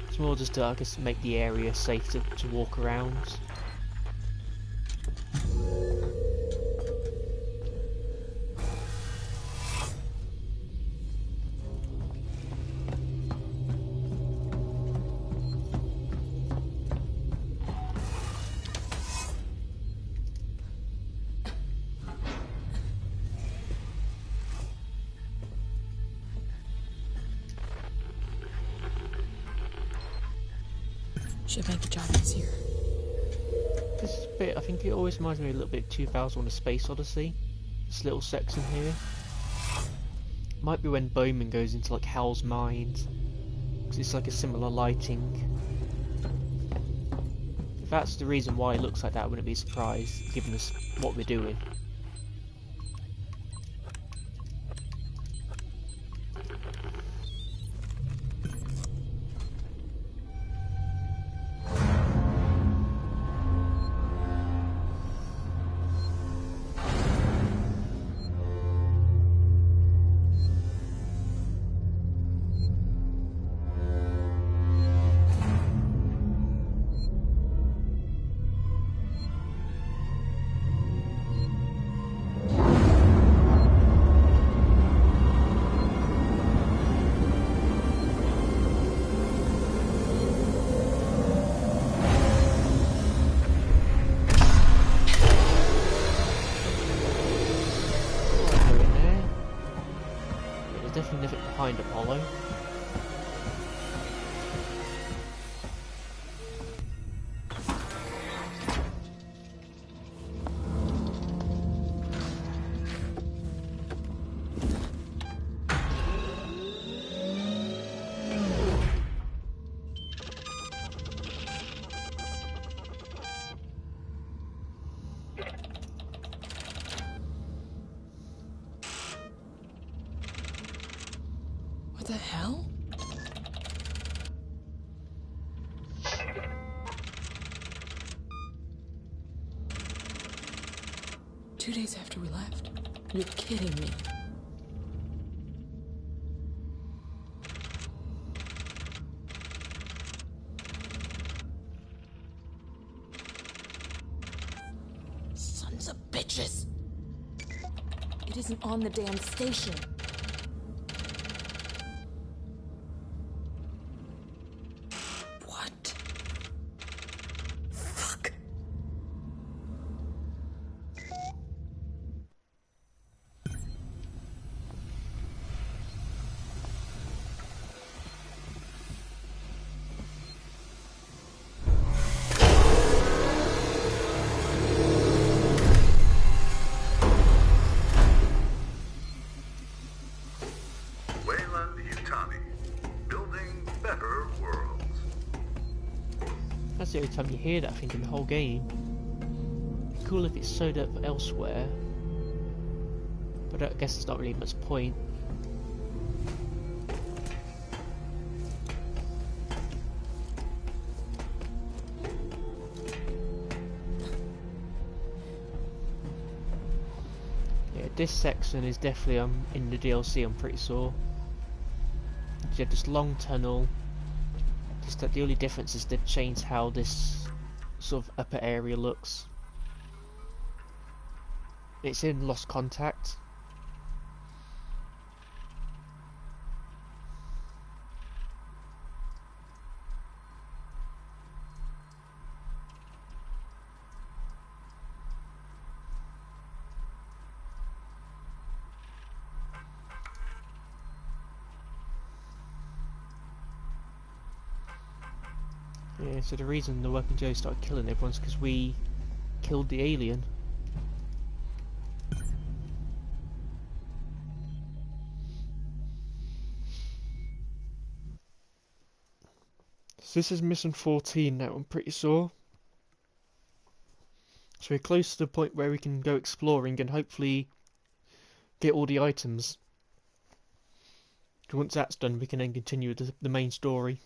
It's more just to, I guess, make the area safe to walk around. Should make the job easier. This bit, I think it always reminds me a little bit of 2001: A Space Odyssey. This little section here. Might be when Bowman goes into like Hal's mind, because it's like a similar lighting. If that's the reason why it looks like that, I wouldn't be surprised, given us what we're doing. definitely nothing behind Apollo. What the hell? Two days after we left? You're kidding me. Sons of bitches! It isn't on the damn station. What? Fuck. That's the only time you hear that, I think, in the whole game. Cool if it's sewed up elsewhere, but I guess there's not really much point. Yeah, this section is definitely in the DLC, I'm pretty sure. You have this long tunnel. Just that the only difference is they've changed how this sort of upper area looks. It's in Lost Contact. Yeah, so the reason the Working Joe started killing everyone is because we killed the alien. So this is mission 14 now, I'm pretty sure. So we're close to the point where we can go exploring and hopefully get all the items. Once that's done, we can then continue with the main story.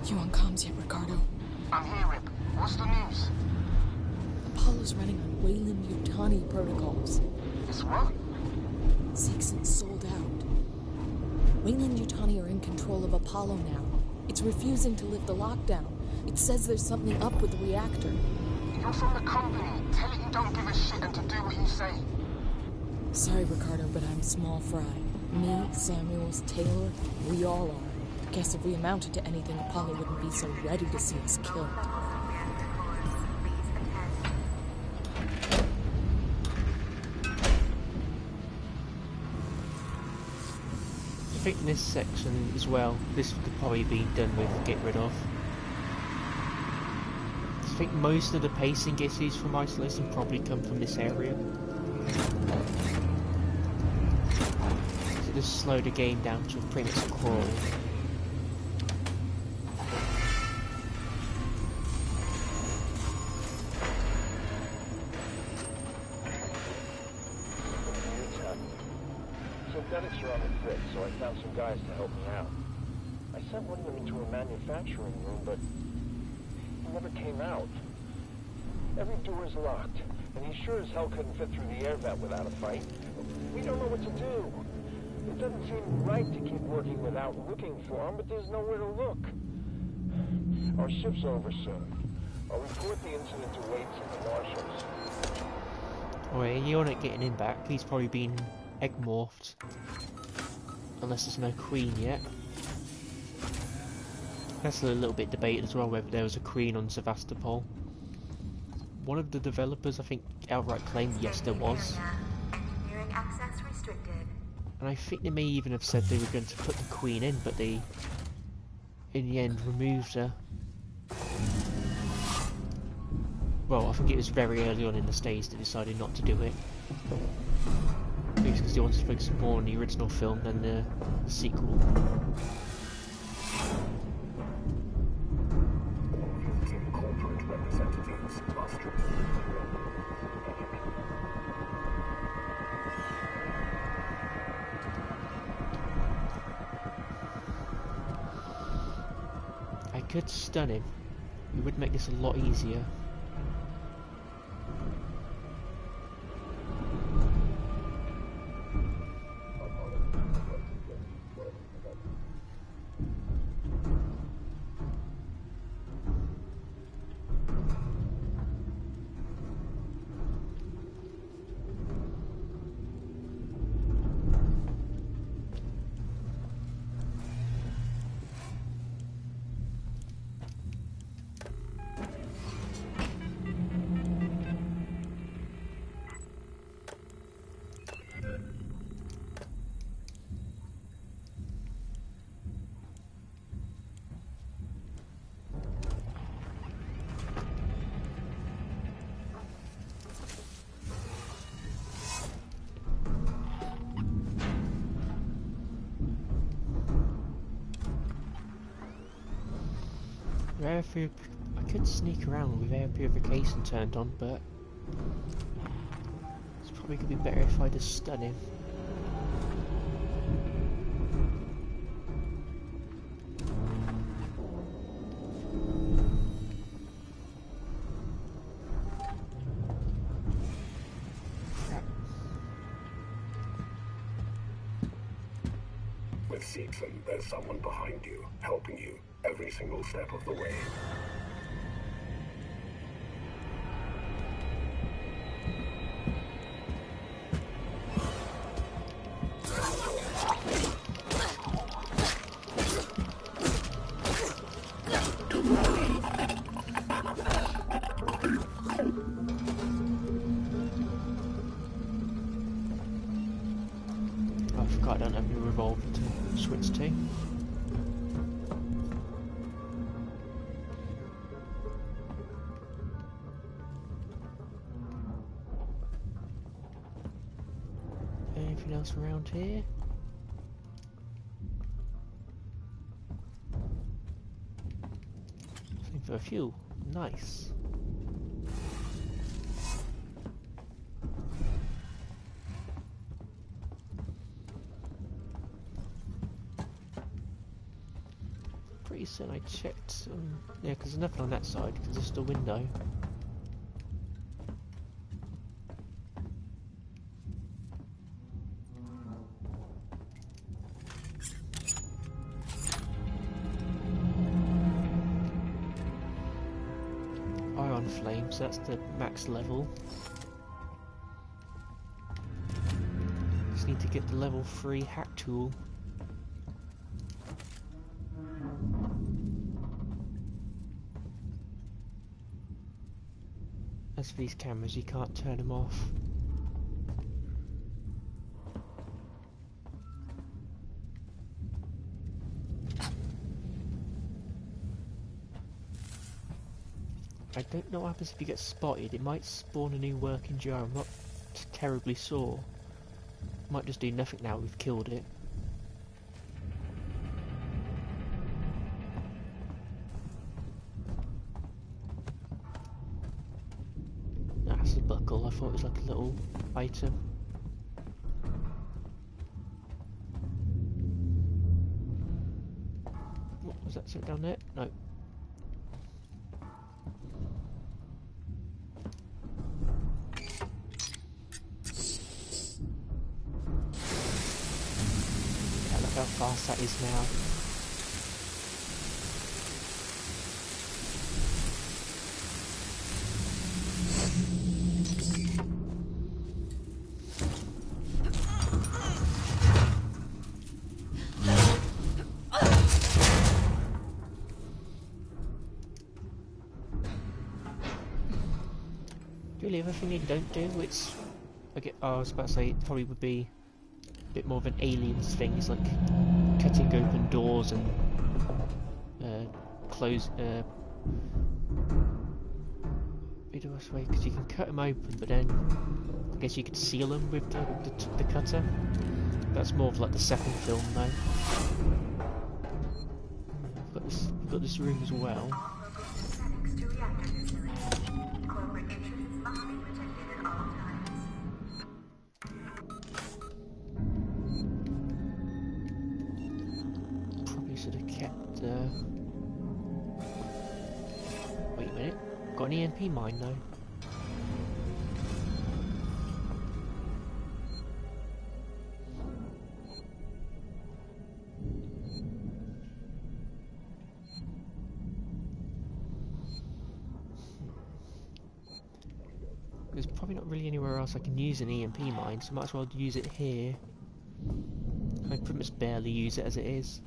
You on comms yet, Ricardo? I'm here, Rip. What's the news? Apollo's running on Weyland-Yutani protocols. It's what? Seegson sold out. Weyland-Yutani are in control of Apollo now. It's refusing to lift the lockdown. It says there's something up with the reactor. You're from the company. Tell it you don't give a shit and to do what you say. Sorry, Ricardo, but I'm small fry. Me, Samuels, Taylor, we all are. Guess if we amounted to anything, Apollo wouldn't be so ready to see us killed. I think this section as well, this could probably be done with, get rid of. I think most of the pacing issues from Isolation probably come from this area. So just slow the game down to pretty much a crawl. Synthetics are on the fritz, so I found some guys to help me out. I sent one of them into a manufacturing room, but he never came out. Every door is locked, and he sure as hell couldn't fit through the air vent without a fight. We don't know what to do. It doesn't seem right to keep working without looking for him, but there's nowhere to look. Our shift's over soon. I'll report the incident to Waits and the marshals. Alright, you're not getting him back. He's probably been egg-morphed. Unless there's no queen yet. That's a little bit debated as well, whether there was a queen on Sevastopol. One of the developers, I think, outright claimed yes there was. Engineering access restricted. And I think they may even have said they were going to put the queen in, but they, in the end, removed her. Well, I think it was very early on in the stage they decided not to do it. Maybe because they wanted to focus more on the original film than the sequel. Corporate representatives must I could stun him. It would make this a lot easier. I could sneak around with air purification turned on, but it's probably going to be better if I just stun him. With Seegson, there's someone behind you, helping you every single step of the way. I forgot I don't have any revolver to switch to. Anything else around here? Looking for a fuel. Nice. Pretty soon I checked. Yeah, because there's nothing on that side, because there's just a window. Ion flame, so that's the max level. Just need to get the level 3 hack tool. As for these cameras, you can't turn them off. I don't know what happens if you get spotted. It might spawn a new working jar. I'm not terribly sure. Might just do nothing now we've killed it. That's a buckle. I thought it was like a little item. What was that? Something down there? No. How fast that is now. The only other thing they don't do, which I was about to say it probably would be a bit more of an Aliens thing, is like cutting open doors and close. Because you can cut them open, but then I guess you could seal them with the cutter. That's more of like the second film though. We've got this room as well. Probably should have kept. Wait a minute. Got an EMP mine though. There's probably not really anywhere else I can use an EMP mine, so I might as well use it here. I pretty much barely use it as it is.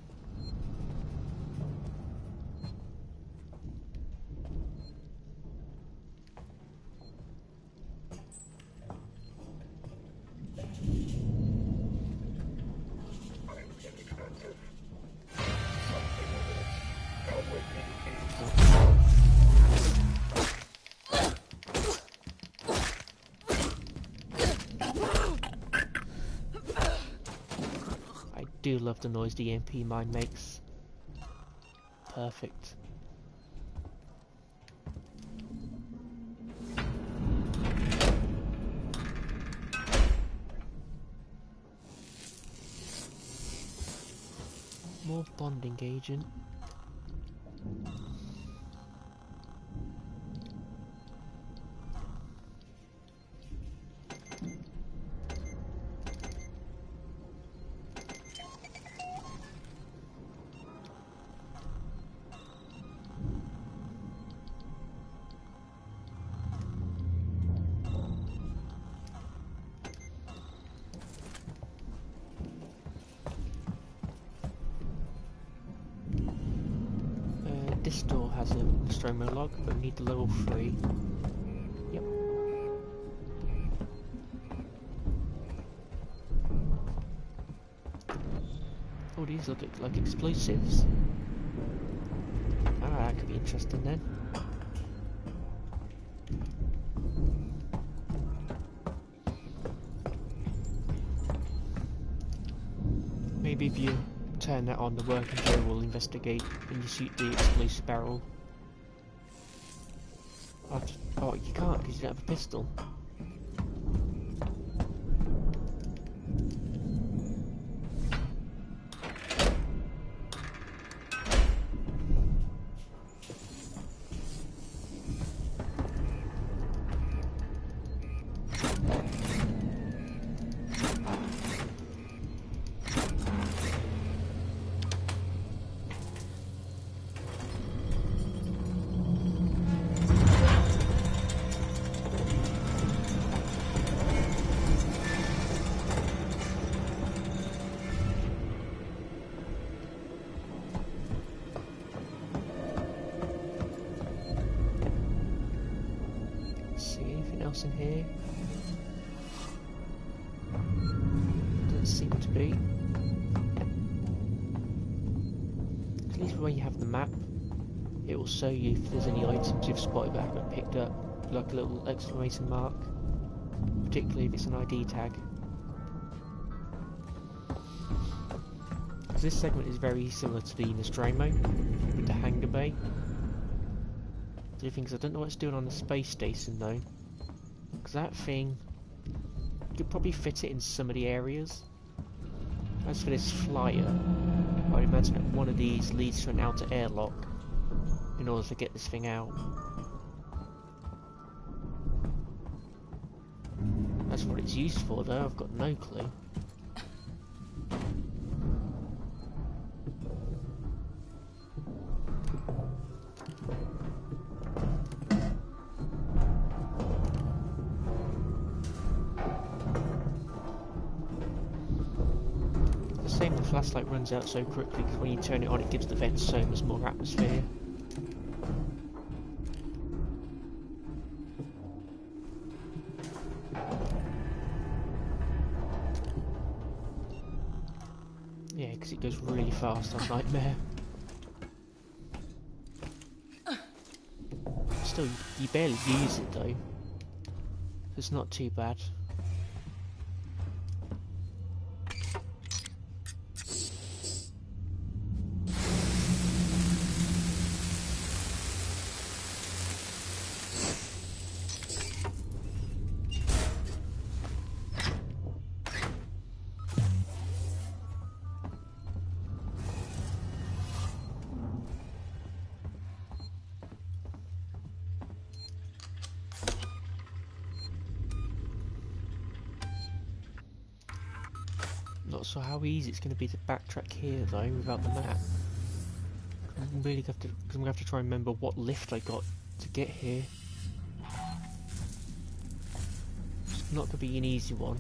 I do love the noise the EMP mine makes. Perfect. More bonding agent. This door has a Nostromo log, but we need the level 3. Yep. Oh, these look like explosives. Ah, that could be interesting then. Maybe if you turn that on, the working Joe will investigate and you shoot the explosive barrel. Oh, you can't because you don't have a pistol. In here? Doesn't seem to be. At least when you have the map, it will show you if there's any items you've spotted that haven't picked up, like a little exclamation mark, particularly if it's an ID tag. Because this segment is very similar to the Nostromo, with the hangar bay. The other thing is I don't know what it's doing on the space station though. Because that thing, you could probably fit it in some of the areas. As for this flyer, I imagine that one of these leads to an outer airlock in order to get this thing out. That's what it's used for though, I've got no clue. The flashlight runs out so quickly because when you turn it on it gives the vent so much more atmosphere. goes really fast on Nightmare. Still, you barely use it though. It's not too bad. Not sure how easy it's going to be to backtrack here though without the map. I'm really going to have to try and remember what lift I got to get here. It's not going to be an easy one.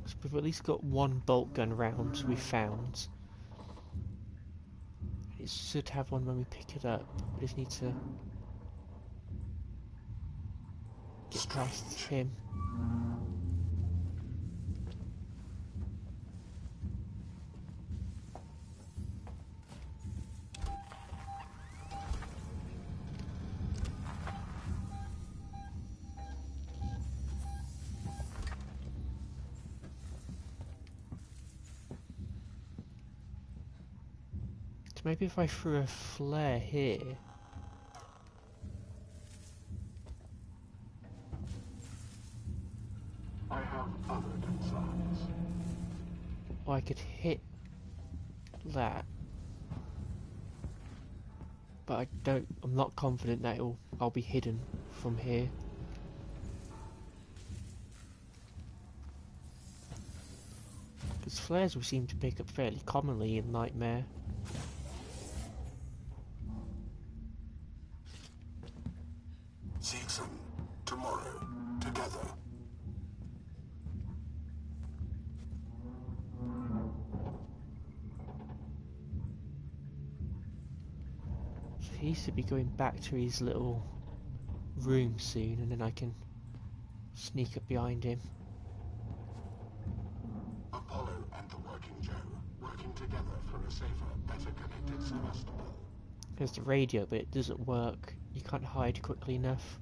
So we've at least got one bolt gun round we found. It should have one when we pick it up. We just need to get past him. Maybe if I threw a flare here. I have other concerns. Or I could hit that. But I'm not confident that I'll be hidden from here. Because flares we seem to pick up fairly commonly in Nightmare. Seegson, tomorrow, together. So he should be going back to his little room soon, and then I can sneak up behind him. Apollo and the Working Joe, working together for a safer, better connected Sebastopol. There's the radio, but it doesn't work. You can't hide quickly enough.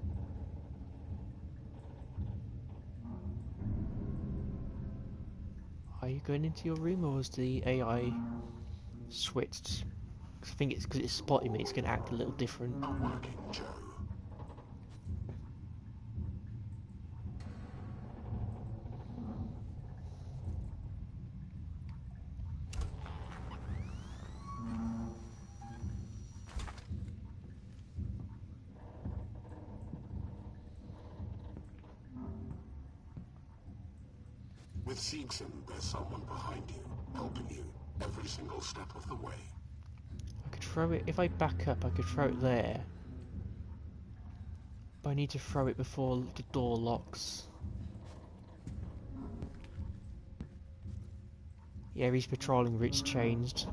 Are you going into your room, or is the AI switched? 'Cause I think it's because it's spotting me, it's going to act a little different. A Working Joe. With Seegson, there's someone behind you, helping you every single step of the way. I could throw it, if I back up, I could throw it there. But I need to throw it before the door locks. Yeah, his patrolling route's changed.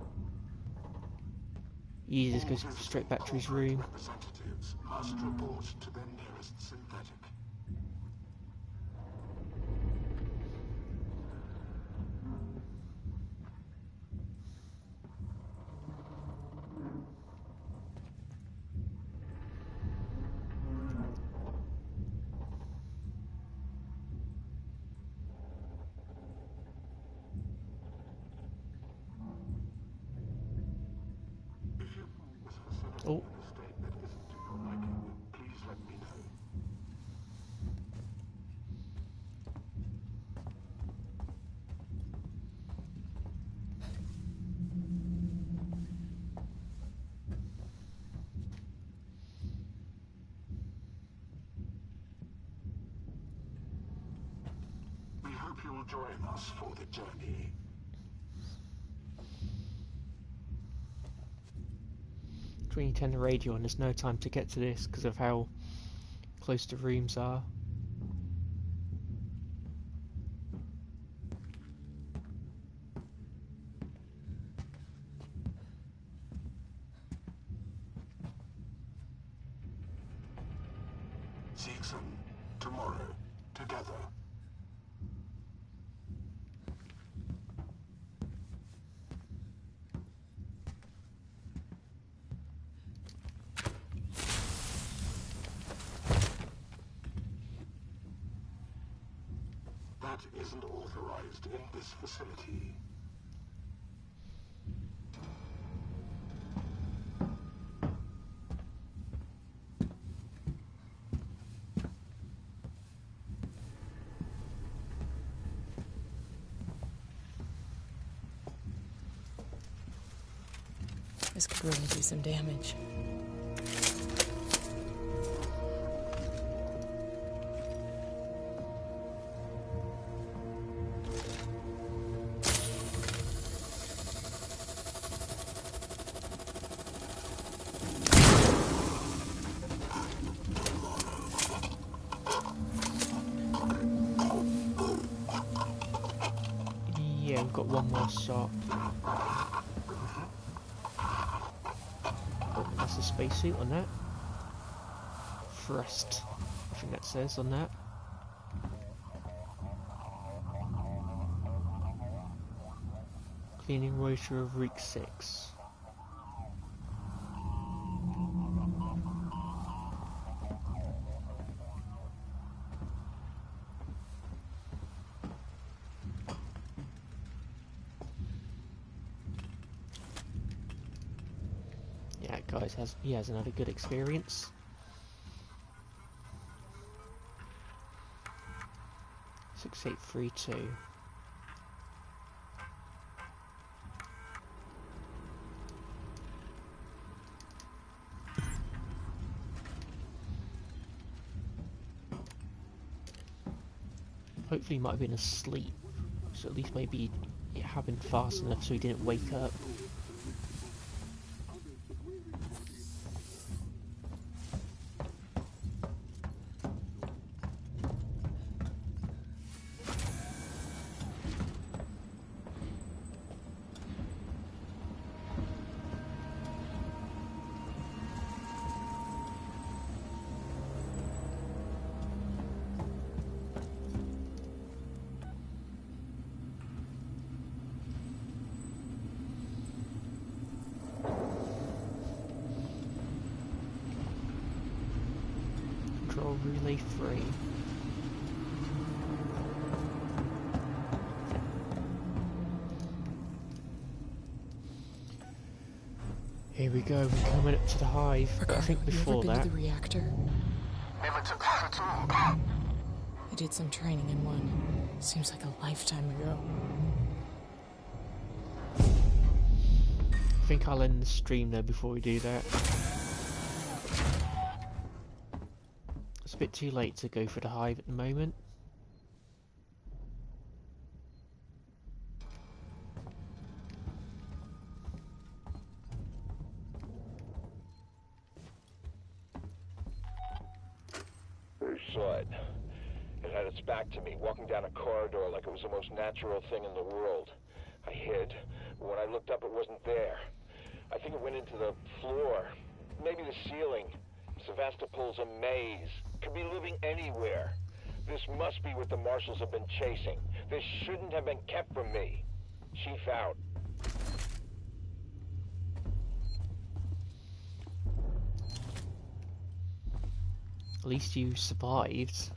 He just goes straight back to his room. Representatives must report to their nearest synthetic. Oh. join us for the journey. 2010 the radio and there's no time to get to this because of how close the rooms are. Seegson, tomorrow, together. That isn't authorized in this facility. This could really do some damage. Yeah, we've got one more shot. Oh, that's a spacesuit on that. Thrust, I think that says on that. Cleaning rotor of Reek 6. Yeah, guys, he has another good experience. — 6832. Hopefully he might have been asleep, so at least maybe it happened fast enough so he didn't wake up. Control relay 3. Here we go, we're coming up to the hive. But I think before you ever that. been to the reactor? Never took that at all. I did some training in one. Seems like a lifetime ago. I think I'll end the stream though before we do that. It's a bit too late to go for the hive at the moment. I saw it. It had its back to me, walking down a corridor like it was the most natural thing in the world. I hid, but when I looked up it wasn't there. I think it went into the floor, maybe the ceiling. Sevastopol's a maze. Could be living anywhere. This must be what the marshals have been chasing. This shouldn't have been kept from me. Chief out. At least you survived.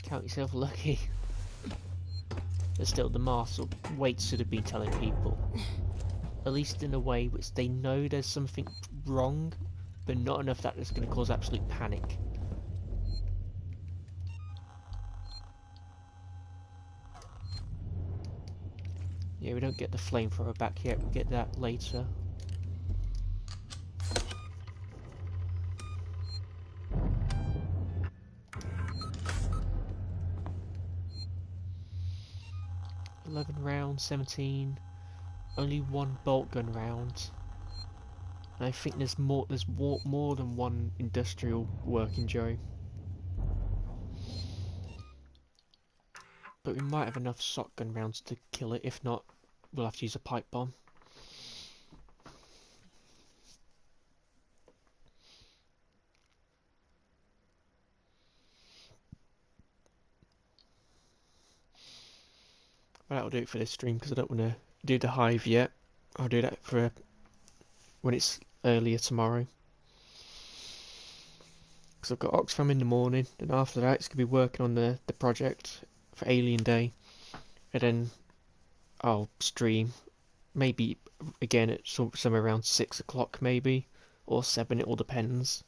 Count yourself lucky. But still, the marshal Waits should have been telling people. At least in a way which they know there's something wrong, but not enough that it's going to cause absolute panic. Yeah, we don't get the flamethrower back yet, we'll get that later. 11 rounds, 17. Only one bolt gun round. And I think there's more than one industrial working, Joe. But we might have enough shotgun rounds to kill it. If not, we'll have to use a pipe bomb. But that'll do it for this stream because I don't want to do the hive yet. I'll do that for when it's earlier tomorrow. Because I've got Oxfam in the morning, and after that it's going to be working on the project for Alien Day. And then I'll stream, maybe again at somewhere around 6 o'clock maybe, or 7, it all depends.